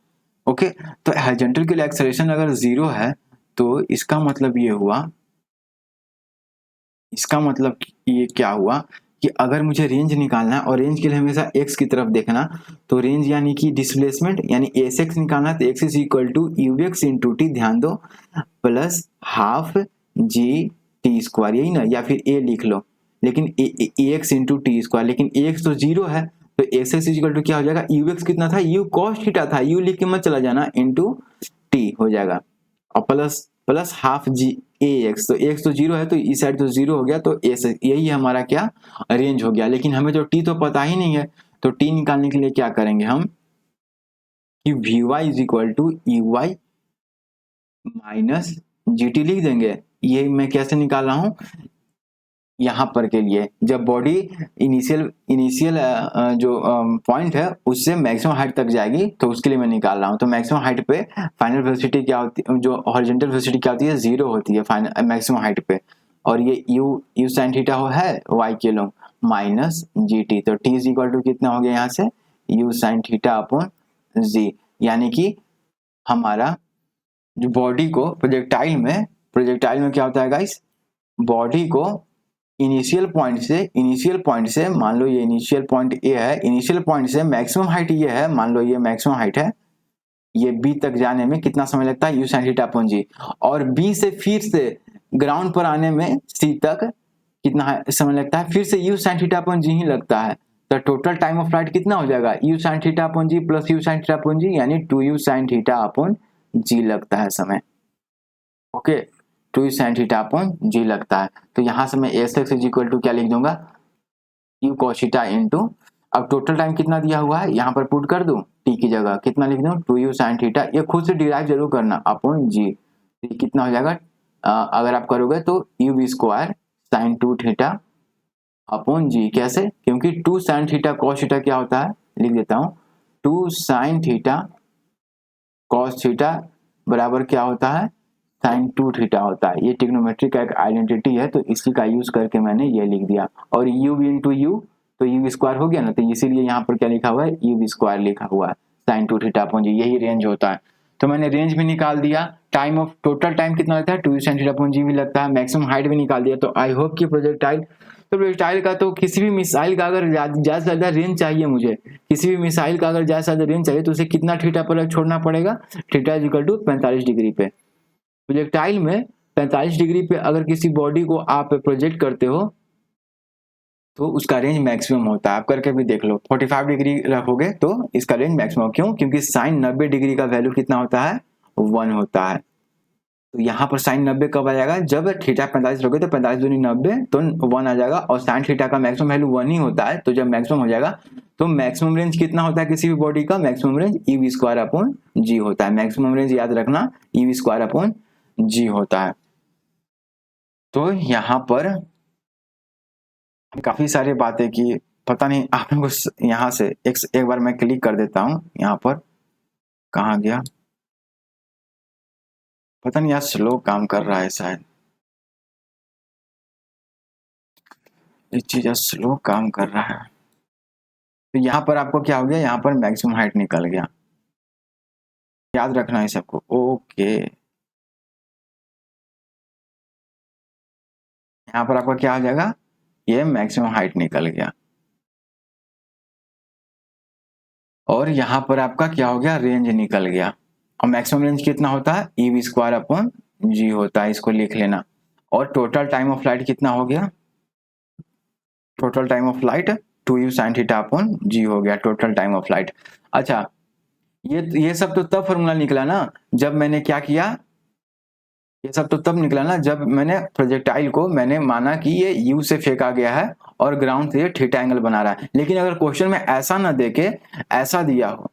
S1: ओके, तो हॉरिजॉन्टल के लिए एक्सेलरेशन अगर 0 है, तो इसका मतलब ये हुआ, इसका मतलब ये क्या हुआ कि अगर मुझे रेंज निकालना है, और रेंज के लिए हमेशा x की तरफ देखना, तो रेंज यानी कि डिस्प्लेसमेंट यानी एस एक्स निकालना, तो x is equal to u x into t, ध्यान दो, plus half g t square, यही ना, या फिर a लिख लो, लेकिन a x into t square, लेकिन एक्स तो 0 है, तो एक्स एक्स इक्वल टू क्या हो जाएगा, यू एक्स कितना था, यू कॉस थीटा था, यू लिख के मत चला जाना, इंटू टी हो जाएगा, और प्लस प्लस हाफ जी ए एक्स, तो एक्स तो 0 है, तो इस साइड तो 0 हो गया, तो एस यही हमारा क्या रेंज हो गया। लेकिन हमें जो टी तो पता ही नहीं है, तो टी निकालने के लिए क्या करेंगे हम कि v y is equal to u y minus GT लिख देंगे। ये मैं कैसे निकाल रहा हूँ, यहाँ पर के लिए जब बॉडी इनिशियल जो पॉइंट है उससे मैक्सिमम हाइट तक जाएगी तो उसके लिए मैं निकाल रहा हूँ। तो मैक्सिमम हाइट पे फाइनल वेलोसिटी क्या होती है, जो हॉरिजॉन्टल वेलोसिटी क्या होती है, 0 होती है फाइनल मैक्सिमम हाइट पे। और ये यू साइन थीटा है y के लोग माइनस GT। तो T इज इक्वल टू कितना हो गया यहाँ से, you sine theta upon g. यानी कि हमारा जो बॉडी को प्रोजेक्टाइल में क्या होता है गाइस, बॉडी को इनिशियल पॉइंट से मान लो ये इनिशियल पॉइंट ए है, इनिशियल पॉइंट से मैक्सिमम हाइट ये है, मान लो ये मैक्सिमम हाइट है, ये बी तक जाने में कितना समय लगता है, यू साइन थीटा अपॉन जी। और बी से फिर से ग्राउंड पर आने में सी तक कितना समय लगता है, फिर से यू साइन थीटा अपॉन जी ही लगता है। तो टोटल टाइम ऑफ फ्लाइट कितना हो जाएगा, u sine theta upon g plus u sine theta upon g, यानी 2u sine theta upon g लगता है समय। Okay, 2u sine theta upon g लगता है। तो यहां से मैं s x is equal to क्या लिख दूंगा, यू cos थीटा इंटू, अब टोटल टाइम कितना दिया हुआ है यहाँ पर पुट कर दूं, टी की जगह कितना लिख दूं, 2u साइन थीटा, ये खुद से डिराइव जरूर करना, अपॉन जी। कितना हो जाएगा, अगर आप करोगे तो u b square sine 2 theta upon g. कैसे, क्योंकि 2 साइन थीटा cos थीटा क्या होता है, लिख देता हूँ, 2 साइन थीटा cos थीटा बराबर क्या होता है, साइन 2 थीटा होता है। ये ट्रिग्नोमेट्री का एक आइडेंटिटी है, तो इसी का यूज करके मैंने ये लिख दिया। और u भी इंटू यू, तो यू स्क्वायर हो गया ना, तो इसीलिए यहाँ पर क्या लिखा हुआ है, यू स्क्वायर लिखा हुआ है, साइन 2 थीटा अपॉन जी, यही रेंज होता है। तो मैंने रेंज भी निकाल दिया, टाइम ऑफ टोटल टाइम कितना लगता है, 2 साइन थीटा अपॉन जी भी लगता है, मैक्सिमम हाइट भी निकाल दिया। तो आई होप कि प्रोजेक्टाइल, तो प्रोजेक्टाइल का तो किसी भी मिसाइल का अगर ज्यादा से ज्यादा रेंज चाहिए मुझे, किसी भी मिसाइल का अगर ज्यादा से ज्यादा रेंज चाहिए तो उसे कितना थीटा पर छोड़ना पड़ेगा, theta is equal to 45 degree पे। प्रोजेक्टाइल में 45 डिग्री पे अगर किसी बॉडी को आप प्रोजेक्ट करते हो तो उसका रेंज मैक्सिमम होता है, आप करके भी देख लो। 45 डिग्री रखोगे तो इसका रेंज मैक्सिमम, क्यों, क्योंकि साइन 90 डिग्री का वैल्यू कितना होता है, 1 होता है। तो यहाँ पर साइन 90 कब आ जाएगा, जब थीटा 45 रखोगे तो 45 दूनी 90 तो 1 आ जाएगा, और साइन थीटा का मैक्सिमम वैल्यू 1 ही होता है। तो जब मैक्सिमम हो जाएगा तो मैक्सिमम रेंज कितना होता है किसी भी बॉडी का, maximum range E square upon जी होता है। मैक्सिमम रेंज याद रखना ई स्क्वायर अपॉन जी होता है। तो यहाँ पर काफी सारी बातें की, पता नहीं आप लोगों को यहाँ से एक बार मैं क्लिक कर देता हूँ, यहाँ पर कहाँ गया, पता नहीं यार स्लो काम कर रहा है शायद, ये चीज स्लो काम कर रहा है। तो यहाँ पर आपको क्या हो गया, यहाँ पर मैक्सिमम हाइट निकल गया, याद रखना है सबको। ओके, यहाँ पर आपका क्या हो जाएगा, ये मैक्सिमम हाइट निकल गया, और यहाँ पर आपका क्या हो गया, रेंज निकल गया। और मैक्सिमम रेंज कितना होता है, ई वी स्क्वायर अपॉन जी होता है, इसको लिख लेना। और टोटल टाइम ऑफ फ्लाइट कितना हो गया, total time of flight 2u sine theta upon g हो गया, टोटल टाइम ऑफ फ्लाइट। अच्छा, ये सब तो तब फॉर्मूला निकला ना जब मैंने क्या किया, ये सब तो तब निकला ना जब मैंने प्रोजेक्टाइल को मैंने माना कि ये यू से फेंका गया है और ग्राउंड से ये थीटा एंगल बना रहा है। लेकिन अगर क्वेश्चन में ऐसा ना देके ऐसा दिया हो,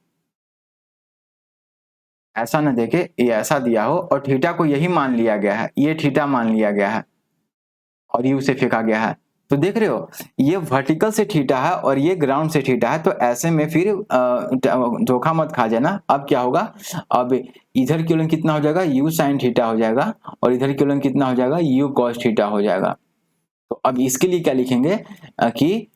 S1: ऐसा ना देके ये ऐसा दिया हो और थीटा को यही मान लिया गया है, ये थीटा मान लिया गया है और यू से फेंका गया है, तो देख रहे हो ये वर्टिकल से थीटा है और ये ग्राउंड से थीटा है, तो ऐसे में फिर धोखा मत खा जाना। अब क्या होगा, अब इधर की ओर कितना हो जाएगा, यू साइन थीटा हो जाएगा, और इधर की ओर कितना हो जाएगा, यू कॉस थीटा हो जाएगा। तो अब इसके लिए क्या लिखेंगे कि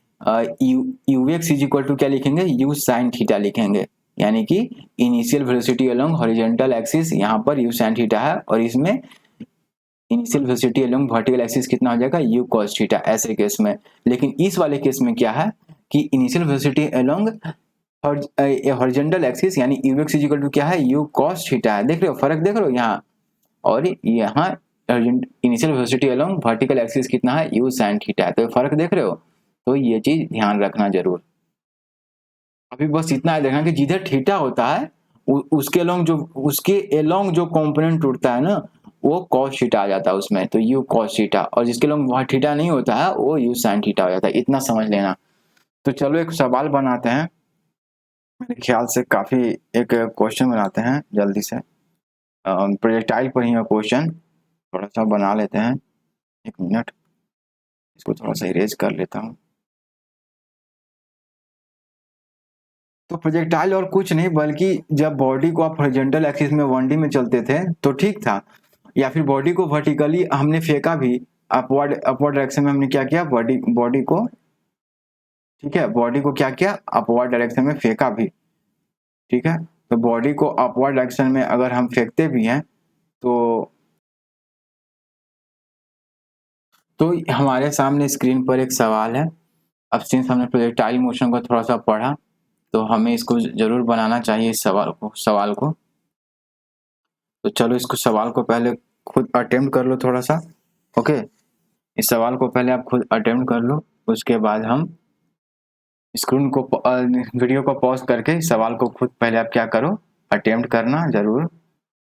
S1: u x is equal to क्या लिखेंगे, यू साइन थीटा लिखेंगे, यानी कि initial velocity along horizontal axis यहाँ पर यू साइन थीटा है, और इसमें initial velocity along vertical axis कितना हो जाएगा, यू cos थीटा, ऐसे केस में। लेकिन इस वाले केस में क्या है कि initial velocity along horizontal axis यानी यू एक्स इक्वल टू क्या है, यू cos थीटा है। देख रहे हो फर्क, देख रहे हो यहाँ और यहाँ initial velocity along vertical axis कितना है, यू sin थीटा है, तो फर्क देख रहे हो। तो ये चीज ध्यान रखना जरूर। अभी बस इतना है देखना कि जिधर थीटा होता है उसके अलोंग जो कंपोनेंट उठता है ना वो cos थीटा आ जाता है उसमें, तो u cos थीटा, और जिसके अलोंग वह थीटा नहीं होता है वो u sin थीटा हो जाता है, इतना समझ लेना। तो चलो एक सवाल बनाते हैं, मेरे ख्याल से काफी एक क्वेश्चन बनाते हैं जल्दी से, प्रोजेक्टाइल पर ही क्वेश्चन। थोड़ा सा बना लेते हैं, 1 मिनट, इसको थोड़ा सा इरेज कर लेता हूँ। तो प्रोजेक्टाइल और कुछ नहीं बल्कि जब बॉडी को आप हॉरिजॉन्टल एक्सिस में 1D में चलते थे तो ठीक था, या फिर बॉडी को वर्टिकली हमने फेंका भी, अपवर्ड अपवर्ड डायरेक्शन में हमने क्या किया, बॉडी को, ठीक है, बॉडी को क्या किया, अपवर्ड डायरेक्शन में फेंका भी, ठीक है। तो बॉडी को अपवर्ड डायरेक्शन में अगर हम फेंकते भी हैं तो हमारे सामने स्क्रीन पर एक सवाल है। अब सिंस हमने प्रोजेक्टाइल मोशन को थोड़ा सा पढ़ा तो हमें इसको जरूर बनाना चाहिए, इस सवाल को। तो चलो इसको सवाल को पहले खुद अटेम्प्ट कर लो थोड़ा सा, ओके। इस सवाल को पहले आप खुद अटेम्प्ट कर लो, उसके बाद हम स्क्रीन को वीडियो को पॉज करके सवाल को खुद पहले आप क्या करो, अटेम्प्ट करना जरूर,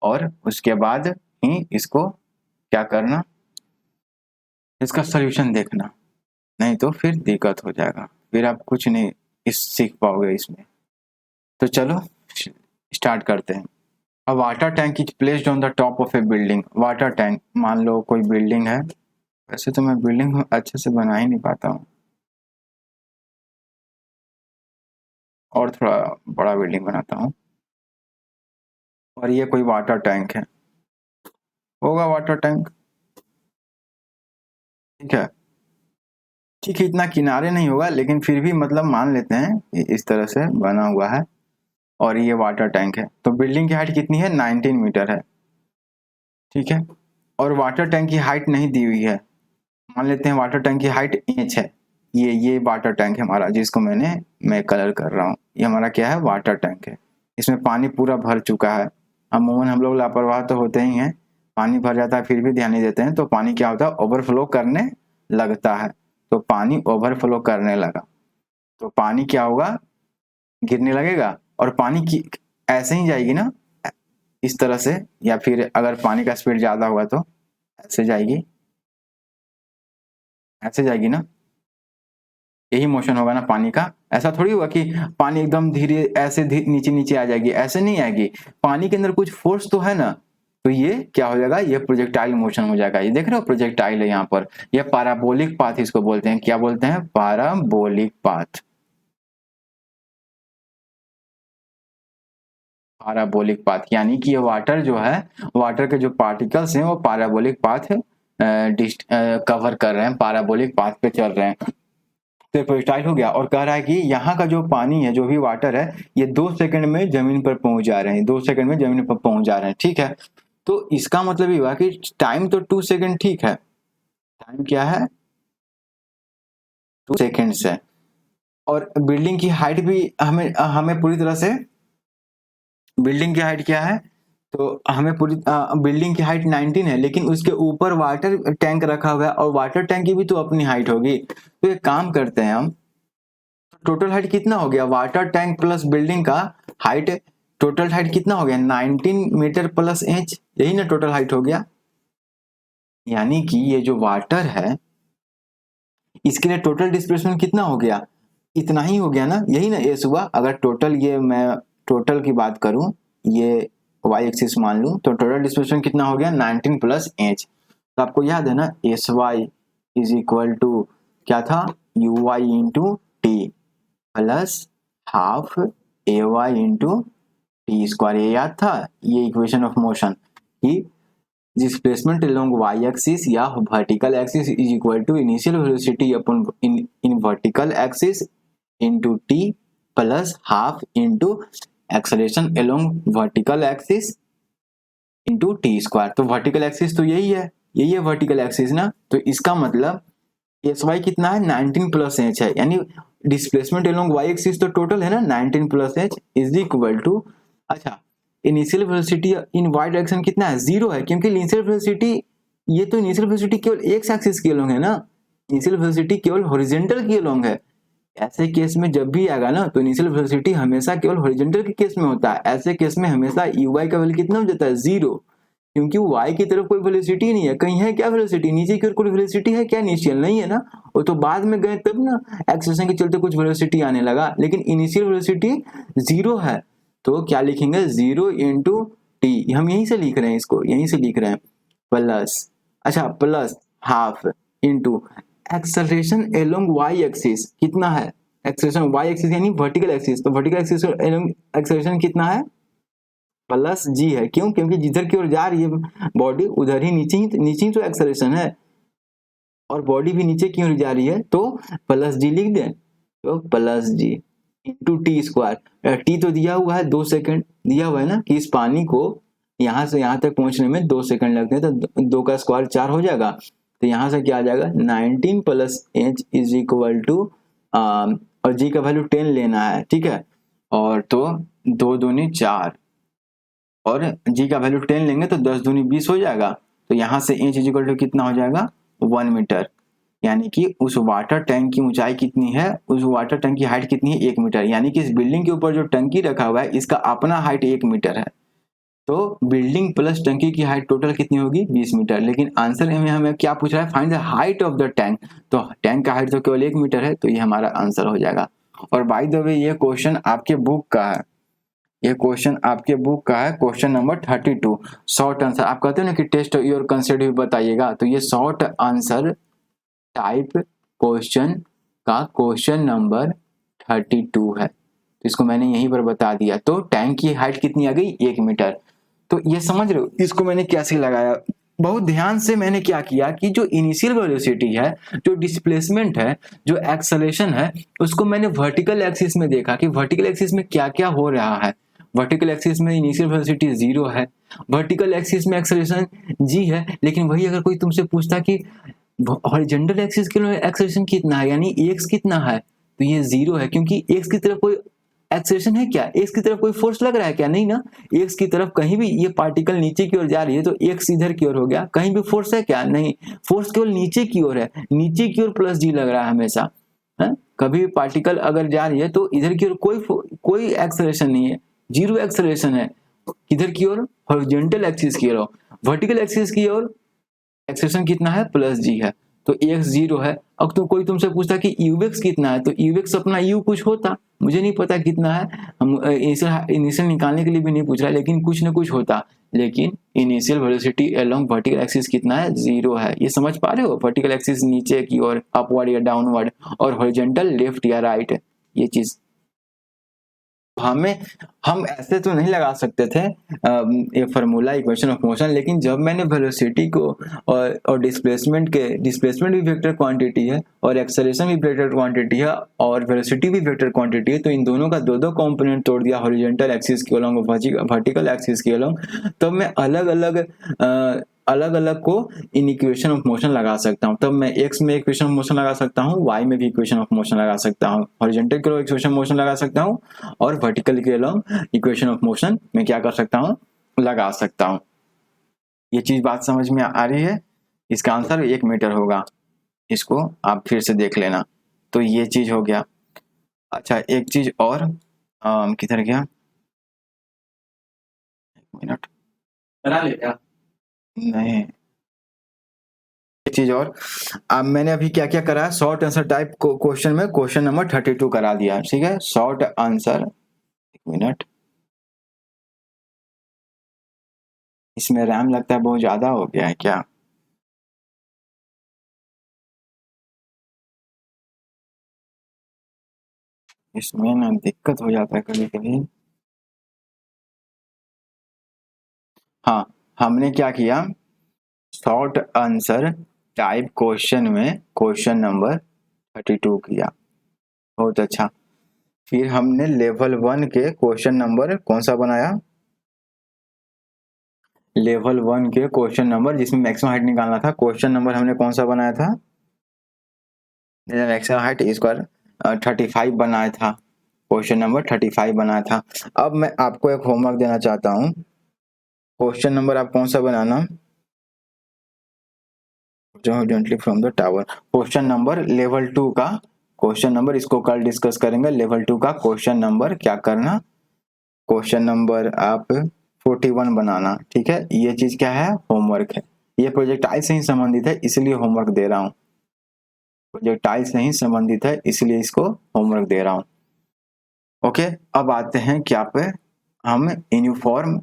S1: और उसके बाद ही इसको क्या करना, इसका सॉल्यूशन देखना, नहीं तो फिर दिक्कत हो जाएगा, फिर आप कुछ नहीं सीख पाओगे इसमें। तो चलो स्टार्ट करते हैं। अ water tank is placed on the top of A building. Water tank, मान लो कोई बिल्डिंग है, वैसे तो मैं बिल्डिंग अच्छे से बना ही नहीं पाता हूँ, और थोड़ा बड़ा बिल्डिंग बनाता हूँ। और ये कोई वाटर टैंक है, होगा वाटर टैंक, ठीक है। ठीक है, इतना किनारे नहीं होगा लेकिन फिर भी मतलब मान लेते हैं इस तरह से बना हुआ है, और ये वाटर टैंक है। तो बिल्डिंग की हाइट कितनी है, 19 मीटर है, ठीक है। और वाटर टैंक की हाइट नहीं दी हुई है, मान लेते हैं वाटर टैंक की हाइट इंच है। ये वाटर टैंक है हमारा, जिसको मैं कलर कर रहा हूँ, ये हमारा क्या है, वाटर टैंक है। इसमें पानी पूरा भर चुका है। अमूमन हम लोग लापरवाह तो होते ही हैं, पानी भर जाता है फिर भी ध्यान नहीं देते हैं, तो पानी क्या होता है, ओवरफ्लो करने लगता है। तो पानी ओवरफ्लो करने लगा, तो पानी क्या होगा, गिरने लगेगा, और पानी की ऐसे ही जाएगी ना, इस तरह से, या फिर अगर पानी का स्पीड ज्यादा होगा तो ऐसे जाएगी, ऐसे जाएगी ना, यही मोशन होगा ना पानी का। ऐसा थोड़ी होगा कि पानी एकदम धीरे ऐसे नीचे नीचे आ जाएगी, ऐसे नहीं आएगी, पानी के अंदर कुछ फोर्स तो है ना, तो ये क्या हो जाएगा, ये प्रोजेक्टाइल मोशन हो जाएगा। ये देख रहे हो प्रोजेक्टाइल है यहाँ पर, ये पैराबोलिक पाथ इसको बोलते हैं, क्या बोलते हैं, पैराबोलिक पाथ। पैराबोलिक पाथ यानी कि ये वाटर जो है, वाटर के जो पार्टिकल्स हैं वो पैराबोलिक पाथ कवर कर रहे हैं, पैराबोलिक पाथ पे चल रहे हैं। तो प्रोजेक्टाइल हो गया, और कह रहा है कि यहाँ का जो पानी है, जो भी वाटर है, ये 2 सेकंड में जमीन पर पहुंच जा रहे हैं, 2 सेकंड में जमीन पर पहुंच जा रहे हैं, ठीक है। तो इसका मतलब ये हुआ कि टाइम तो 2 सेकंड ठीक है, टाइम क्या है, 2 सेकंड्स है। और बिल्डिंग की हाइट भी हमें हमें पूरी तरह से, बिल्डिंग की हाइट क्या है, तो हमें पूरी बिल्डिंग की हाइट 19 है, लेकिन उसके ऊपर वाटर टैंक रखा हुआ है, और वाटर टैंक की भी तो अपनी हाइट होगी। तो एक काम करते हैं हम, टोटल हाइट कितना हो गया, वाटर टैंक प्लस बिल्डिंग का हाइट, टोटल हाइट कितना हो गया, 19 मीटर प्लस इंच, यही ना टोटल हाइट हो गया। यानी कि ये जो वाटर है, इसके लिए टोटल डिस्प्लेसमेंट कितना हो गया, इतना ही हो गया ना, यही ना एस हुआ। अगर टोटल, ये मैं टोटल की बात करूं, ये वाई एक्सिस मान लूं, तो टोटल डिस्प्लेसमेंट कितना हो गया, 19 प्लस एच। तो आपको याद है ना, s y is equal to क्या था, u y into t plus half a y into t square, ये याद था, ये इक्वेशन ऑफ मोशन की डिस्प्लेसमेंट अलोंग वाई एक्सिस या vertical axis is equal to initial velocity upon in vertical axis into t plus half into acceleration along vertical axis into t square. तो वर्टिकल एक्सिस तो यही है वर्टिकल एक्सिस ना, तो इसका मतलब एस वाई कितना है, 19 प्लस एच है, यानी डिस्प्लेसमेंट अलोंग वाई एक्सिस तो टोटल है ना 19 plus H is equal to, अच्छा initial velocity in y direction कितना है, 0 है, क्योंकि इनिशियल वेलोसिटी, ये तो इनिशियल वेलोसिटी केवल एक्स एक्सिस के अलोंग है ना, इनिशियल वेलोसिटी केवल हॉरिजॉन्टल के अलोंग है। ऐसे केस में जब भी आएगा ना, तो इनिशियल वेलोसिटी हमेशा केवल हॉरिजॉन्टल के केस में होता है। ऐसे केस में हमेशा यू वाई का वैल्यू कितना हो जाता है, 0, क्योंकि वाई की तरफ कोई वेलोसिटी नहीं है, कहीं है क्या वेलोसिटी, नीचे की ओर कोई वेलोसिटी है क्या, इनिशियल नहीं है ना, वो तो बाद में गए तब ना एक्सेलरेशन के चलते कुछ वेलोसिटी आने लगा, लेकिन इनिशियल वेलोसिटी 0 है। तो क्या लिखेंगे, 0 इंटू टी, हम यहीं से लिख रहे हैं, इसको यहीं से लिख रहे हैं, प्लस अच्छा plus half into acceleration along y axis कितना है, एक्सेलरेशन वाई एक्सिस यानी वर्टिकल एक्सिस, तो वर्टिकल एक्सिस एलोंग एक्सेलरेशन कितना है प्लस जी है। क्यों? क्योंकि जिधर की ओर जा रही है बॉडी उधर ही नीचे ही तो एक्सेलरेशन है, और बॉडी भी नीचे की ओर जा रही है, तो प्लस जी लिख दें, तो प्लस जी इंटू टी स्क्वायर। टी तो दिया हुआ है 2 सेकंड, दिया हुआ है ना कि इस पानी को यहाँ से यहाँ तक पहुंचने में 2 सेकंड लगते हैं, तो 2 का स्क्वायर 4 हो जाएगा। तो यहाँ से क्या आ जाएगा 19 plus H is equal to, और जी का वैल्यू 10 लेना है, ठीक है, और तो 2 दूनी 4, और जी का वैल्यू 10 लेंगे तो 10 दूनी 20 हो जाएगा। तो यहाँ से इंच इज इक्वल टू कितना हो जाएगा 1 मीटर, यानी कि उस वाटर टैंक की ऊंचाई कितनी है, उस वाटर टैंक की हाइट कितनी है 1 मीटर, यानी कि इस बिल्डिंग के ऊपर जो टंकी रखा हुआ है इसका अपना हाइट 1 मीटर है। तो बिल्डिंग प्लस टंकी की हाइट टोटल कितनी होगी 20 मीटर। लेकिन आंसर में हमें क्या पूछ रहा है, find the height of the tank, तो टैंक का हाइट तो केवल 1 मीटर है, तो ये हमारा आंसर हो जाएगा। और बाय द वे ये क्वेश्चन आपके बुक का है, ये क्वेश्चन आपके बुक का है, क्वेश्चन नंबर 32 शॉर्ट आंसर। आप कहते हो ना कि टेस्ट योर कंसेप्ट भी बताइएगा, तो ये शॉर्ट आंसर टाइप क्वेश्चन का क्वेश्चन नंबर 32 है, तो इसको मैंने यहीं पर बता दिया। तो टैंक की हाइट कितनी आ गई 1 मीटर। तो ये समझ रहे हो इसको मैंने कैसे लगाया, बहुत ध्यान से मैंने क्या किया कि जो इनिशियल वेलोसिटी है, जो डिस्प्लेसमेंट है, जो एक्सेलरेशन है, उसको मैंने वर्टिकल एक्सिस में देखा कि वर्टिकल एक्सिस में क्या क्या हो रहा है। वर्टिकल एक्सिस में इनिशियल वेलोसिटी 0 है, वर्टिकल एक्सिस में एक्सेलरेशन जी है, लेकिन वही अगर कोई तुमसे पूछता कि हॉरिजॉन्टल एक्सिस के लिए एक्सेलरेशन कितना है यानी एक्स कितना है, तो ये 0 है, क्योंकि एक्स की तरफ कोई एक्सेलरेशन है क्या, एक्स की तरफ कोई फोर्स लग रहा है क्या, नहीं ना। एक्स की तरफ कहीं भी ये पार्टिकल नीचे की ओर जा रही है तो एक्स इधर की ओर हो गया, कहीं भी फोर्स है क्या, नहीं, फोर्स केवल नीचे की ओर है, नीचे की ओर प्लस जी लग रहा है हमेशा है? कभी भी पार्टिकल अगर जा रही है तो इधर की ओर कोई एक्सेलरेशन नहीं है, 0 एक्सेलरेशन है, किधर की ओर हॉरिजॉन्टल एक्सिस की ओर। वर्टिकल एक्सिस की ओर एक्सेलरेशन कितना है प्लस जी है, तो एक्स 0 है। अब तो कोई तुमसे पूछता कि यूएक्स कितना है, तो यूएक्स अपना यू कुछ होता, मुझे नहीं पता कितना है, हम इनिशियल निकालने के लिए भी नहीं पूछ रहा, लेकिन कुछ ना कुछ होता। लेकिन initial velocity along vertical axis कितना है 0 है, ये समझ पा रहे हो, वर्टिकल एक्सिस नीचे की ओर अपवर्ड या डाउनवर्ड, और हॉरिजॉन्टल लेफ्ट या राइट, ये चीज हमें हम ऐसे तो नहीं लगा सकते थे ये फार्मूला इक्वेशन ऑफ मोशन, लेकिन जब मैंने वेलोसिटी को और डिस्प्लेसमेंट भी वेक्टर क्वांटिटी है, और एक्सेलरेशन भी वेक्टर क्वांटिटी है, और वेलोसिटी भी वेक्टर क्वांटिटी है, तो इन दोनों का दो कंपोनेंट तोड़ दिया हॉरिजॉन्टल एक्सिस के अलोंग वर्टिकल एक्सिस के अलोंग, तब मैं अलग अलग को इन इक्वेशन ऑफ मोशन लगा सकता हूँ। तब मैं एक्स में इक्वेशन ऑफ मोशन लगा सकता हूँ, वाई में भी इक्वेशन ऑफ मोशन लगा सकता हूँ, हॉरिजॉन्टल के लिए इक्वेशन मोशन लगा सकता हूँ, और वर्टिकल के अलोंग इक्वेशन ऑफ मोशन में क्या कर सकता हूँ, लगा सकता हूँ। ये चीज बात समझ में आ रही है। इसका आंसर 1 मीटर होगा, इसको आप फिर से देख लेना। तो ये चीज हो गया। अच्छा एक चीज और, किधर गया, 1 मिनट,
S2: बना ले क्या?
S1: नहीं, एक चीज और, अब मैंने अभी क्या क्या करा, शॉर्ट आंसर टाइप क्वेश्चन में क्वेश्चन नंबर 32 करा दिया, ठीक है, शॉर्ट आंसर, 1 मिनट, इसमें रैम लगता है बहुत ज्यादा हो गया है क्या, इसमें ना दिक्कत हो जाता है कभी कभी। हाँ, हमने क्या किया, शॉर्ट आंसर टाइप क्वेश्चन में क्वेश्चन नंबर 32 किया, बहुत अच्छा। फिर हमने लेवल 1 के क्वेश्चन नंबर कौन सा बनाया, लेवल 1 के क्वेश्चन नंबर जिसमें मैक्सिमम हाइट निकालना था, क्वेश्चन नंबर हमने कौन सा बनाया था, मैक्सिमम हाइट स्क्वायर 35 बनाया था, क्वेश्चन नंबर 35 बनाया था। अब मैं आपको एक होमवर्क देना चाहता हूँ, क्वेश्चन नंबर आप कौन सा बनाना, from the tower, question number level 2 का क्वेश्चन नंबर, इसको कल डिस्कस करेंगे। लेवल 2 का क्वेश्चन नंबर क्या करना, क्वेश्चन नंबर आप 41 बनाना, ठीक है। ये चीज क्या है, होमवर्क है, ये प्रोजेक्टाइल से ही संबंधित है इसलिए होमवर्क दे रहा हूँ, प्रोजेक्टाइल से ही संबंधित है इसलिए इसको होमवर्क दे रहा हूँ। ओके, अब आते हैं क्या पे, हम यूनिफॉर्म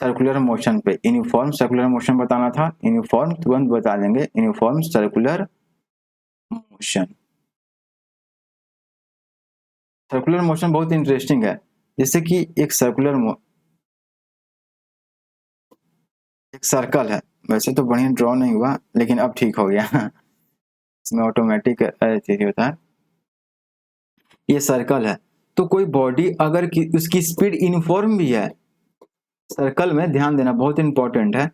S1: सर्कुलर मोशन पे, यूनिफॉर्म सर्कुलर मोशन बताना था, यूनिफॉर्म तुरंत बता देंगे, uniform circular motion. Circular motion बहुत इंटरेस्टिंग है, जैसे कि एक एक सर्कल है, वैसे तो बढ़िया ड्रॉ नहीं हुआ लेकिन अब ठीक हो गया इसमें ऑटोमेटिक चीज होता है। ये सर्कल है, तो कोई बॉडी अगर उसकी स्पीड यूनिफॉर्म भी है, सर्कल में ध्यान देना बहुत इंपॉर्टेंट है,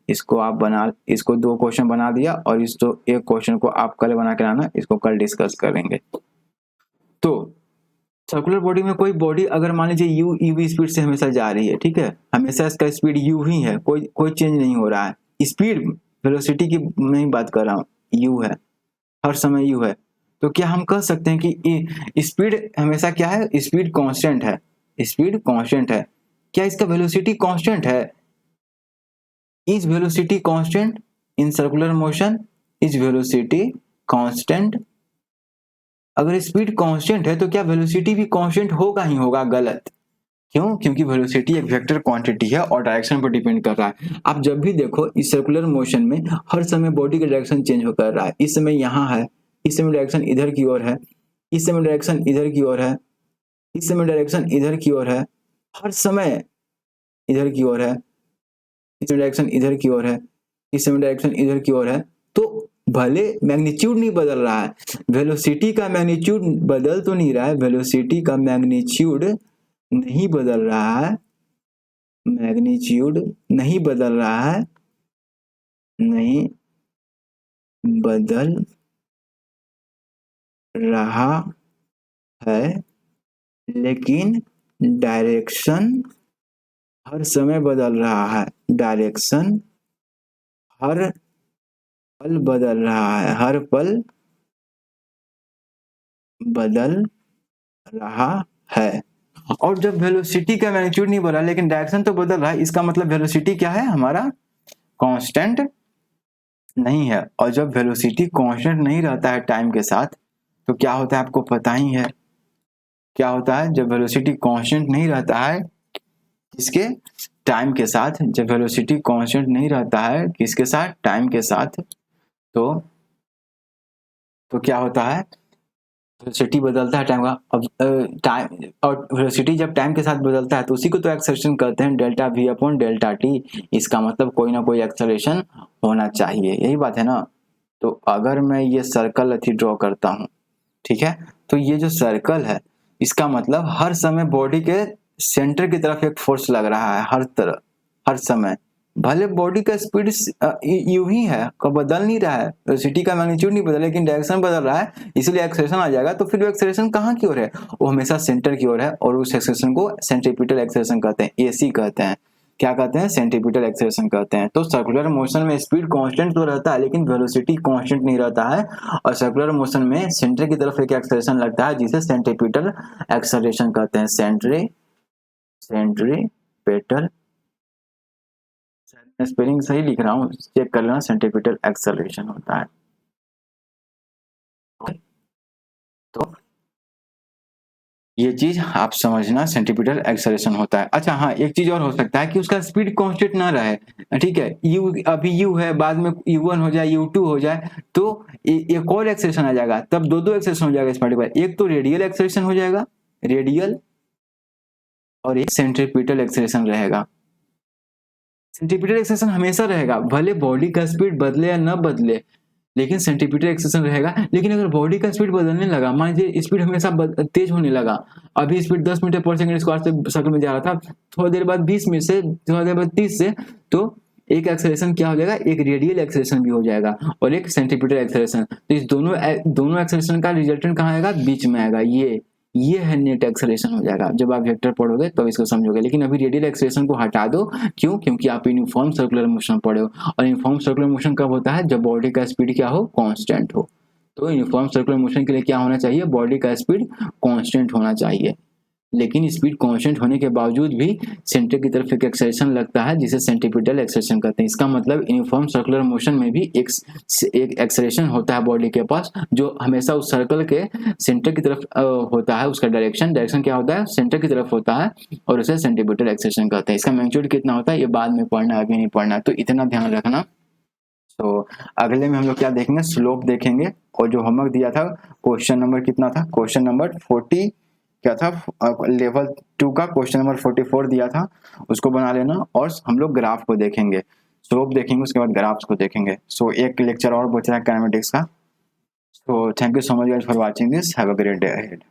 S1: इसको 2 क्वेश्चन बना दिया और इस तो एक क्वेश्चन को आप कल बना के लाना, इसको कल डिस्कस करेंगे। तो सर्कुलर बॉडी में कोई बॉडी अगर मान लीजिए यू स्पीड से हमेशा जा रही है, ठीक है, हमेशा इसका स्पीड यू ही है, कोई चेंज नहीं हो रहा है, स्पीड वेलोसिटी की नहीं बात कर रहा हूँ, यू है, हर समय यू है, तो क्या हम कह सकते हैं कि स्पीड हमेशा क्या है, स्पीड कांस्टेंट है, स्पीड कांस्टेंट है, क्या इसका वेलोसिटी कांस्टेंट है? Is velocity constant in circular motion? Is velocity constant? अगर स्पीड कांस्टेंट है तो क्या वेलोसिटी भी कांस्टेंट होगा ही होगा? गलत। क्यों? क्योंकि वेलोसिटी एक वेक्टर क्वांटिटी है और डायरेक्शन पर डिपेंड कर रहा है। आप जब भी देखो इस सर्कुलर मोशन में हर समय बॉडी का डायरेक्शन चेंज हो कर रहा है, इस समय यहाँ है, इस समय डायरेक्शन इधर की ओर है, इस समय डायरेक्शन इधर की ओर है, इस समय डायरेक्शन इधर की ओर है, हर समय इधर की ओर है, इस समय डायरेक्शन इधर की ओर है, इस समय डायरेक्शन इधर की ओर है, तो भले मैग्नीट्यूड नहीं बदल रहा है, वेलोसिटी का मैग्नीट्यूड बदल तो नहीं रहा है, वेलोसिटी का मैग्नीट्यूड नहीं बदल रहा है, मैग्नीट्यूड नहीं बदल रहा है, नहीं बदल रहा है, लेकिन डायरेक्शन हर समय बदल रहा है, डायरेक्शन हर पल बदल रहा है, हर पल बदल रहा है। और जब वेलोसिटी का मैग्नीट्यूड नहीं बदला लेकिन डायरेक्शन तो बदल रहा है, इसका मतलब वेलोसिटी क्या है हमारा? कांस्टेंट नहीं है। और जब वेलोसिटी कांस्टेंट नहीं रहता है टाइम के साथ तो क्या होता है आपको पता ही है, क्या होता है जब वेलोसिटी कांस्टेंट नहीं रहता है किसके? टाइम के साथ। जब वेलोसिटी कांस्टेंट नहीं रहता है किसके साथ? टाइम के साथ। तो क्या होता है? वेलोसिटी बदलता है टाइम का, अब टाइम और वेलोसिटी जब टाइम के साथ बदलता है तो उसी को तो एक्सेलरेशन कहते हैं, delta we upon delta T. इसका मतलब कोई ना कोई एक्सेलरेशन होना चाहिए, यही बात है ना। तो अगर मैं ये सर्कल अथी ड्रॉ करता हूँ, ठीक है, तो ये जो सर्कल है इसका मतलब हर समय बॉडी के सेंटर की तरफ एक फोर्स लग रहा है, हर तरफ, हर समय, भले बॉडी का स्पीड यू ही है, कब बदल नहीं रहा है, वेलोसिटी का मैग्नीट्यूड नहीं बदला लेकिन डायरेक्शन बदल रहा है, इसलिए एक्सेलरेशन आ जाएगा। तो फिर वो एक्सेलरेशन कहाँ की ओर है? वो हमेशा सेंटर की ओर है और उस एक्सेलरेशन को सेंट्रीपिटल एक्सेलरेशन कहते हैं, एसी कहते हैं। क्या कहते हैं? सेंट्रीपिटल एक्सेलरेशन कहते हैं। तो सर्कुलर मोशन में स्पीड कांस्टेंट तो रहता है लेकिन वेलोसिटी कांस्टेंट नहीं रहता है, और सर्कुलर मोशन में सेंटर की तरफ एक एक्सेलरेशन लगता है जिसे सेंट्रीपिटल एक्सेलरेशन कहते हैं। सेंट्रीपिटल, स्पेलिंग सही लिख रहा हूँ, चेक कर लेना, सेंट्रीपिटल एक्सेलरेशन होता है। तो ये चीज आप समझना, सेंट्रीपिटल एक्सेलरेशन होता है। अच्छा हाँ, एक चीज और हो सकता है कि उसका स्पीड कांस्टेंट ना रहे, ठीक है, यू अभी यू है, बाद में u1 हो जाए, u2 हो जाए, तो एक और एक्सेलरेशन आ जाएगा, तब दो एक्सेलरेशन हो जाएगा इस पार्टिकल, एक तो रेडियल एक्सेलरेशन हो जाएगा, रेडियल, और एक सेंट्रीपिटल एक्सेलरेशन रहेगा। सेंट्रीपिटल एक्सेलरेशन हमेशा रहेगा, भले बॉडी का स्पीड बदले या न बदले, लेकिन सेंट्रीपिटल एक्सेलरेशन रहेगा। लेकिन अगर बॉडी का स्पीड बदलने लगा, मान लीजिए स्पीड हमेशा तेज होने लगा, अभी स्पीड 10 मीटर पर सेकंड स्क्वायर से सर्कल में जा रहा था, थोड़ी देर बाद 20 में से, थोड़ी देर बाद 30 से, तो एक एक्सेलरेशन क्या हो जाएगा? एक रेडियल एक्सेलरेशन भी हो जाएगा और एक सेंट्रीपिटल एक्सेलरेशन। तो इस दोनों एक्सेलरेशन का रिजल्टेंट कहाँ आएगा? बीच में आएगा, ये है नेट एक्सेलरेशन हो जाएगा। जब आप वेक्टर पढ़ोगे तो इसको समझोगे, लेकिन अभी रेडियल एक्सेलरेशन को हटा दो। क्यों? क्योंकि आप यूनिफॉर्म सर्कुलर मोशन पढ़े हो, और यूनिफॉर्म सर्कुलर मोशन कब होता है? जब बॉडी का स्पीड क्या हो? कांस्टेंट हो। तो यूनिफॉर्म सर्कुलर मोशन के लिए क्या होना चाहिए? बॉडी का स्पीड कांस्टेंट होना चाहिए। लेकिन स्पीड कांस्टेंट होने के बावजूद भी सेंटर की तरफ एक एक्सेलरेशन लगता है जिसे सेंट्रीपिटल एक्सेलरेशन कहते हैं। इसका मतलब यूनिफॉर्म सर्कुलर मोशन में भी एक एक्सेलरेशन होता है बॉडी के पास, जो हमेशा उस सर्कल के सेंटर की तरफ होता है। उसका डायरेक्शन क्या होता है, सेंटर की तरफ होता है, और उसे सेंट्रीपिटल एक्सेलरेशन कहते हैं। इसका मैग्नीट्यूड कितना होता है ये बाद में पढ़ना है, अभी नहीं पढ़ना है, तो इतना ध्यान रखना। तो अगले में हम लोग क्या देखेंगे, स्लोप देखेंगे। और जो होमवर्क दिया था क्वेश्चन नंबर कितना था, क्वेश्चन नंबर 40 क्या था, लेवल 2 का क्वेश्चन नंबर 44 दिया था, उसको बना लेना। और हम लोग ग्राफ को देखेंगे, स्लोप देखेंगे, उसके बाद ग्राफ्स को देखेंगे। सो एक लेक्चर और बच रहा है काइनेमेटिक्स का। So thank you so much guys for watching this, have a great day ahead.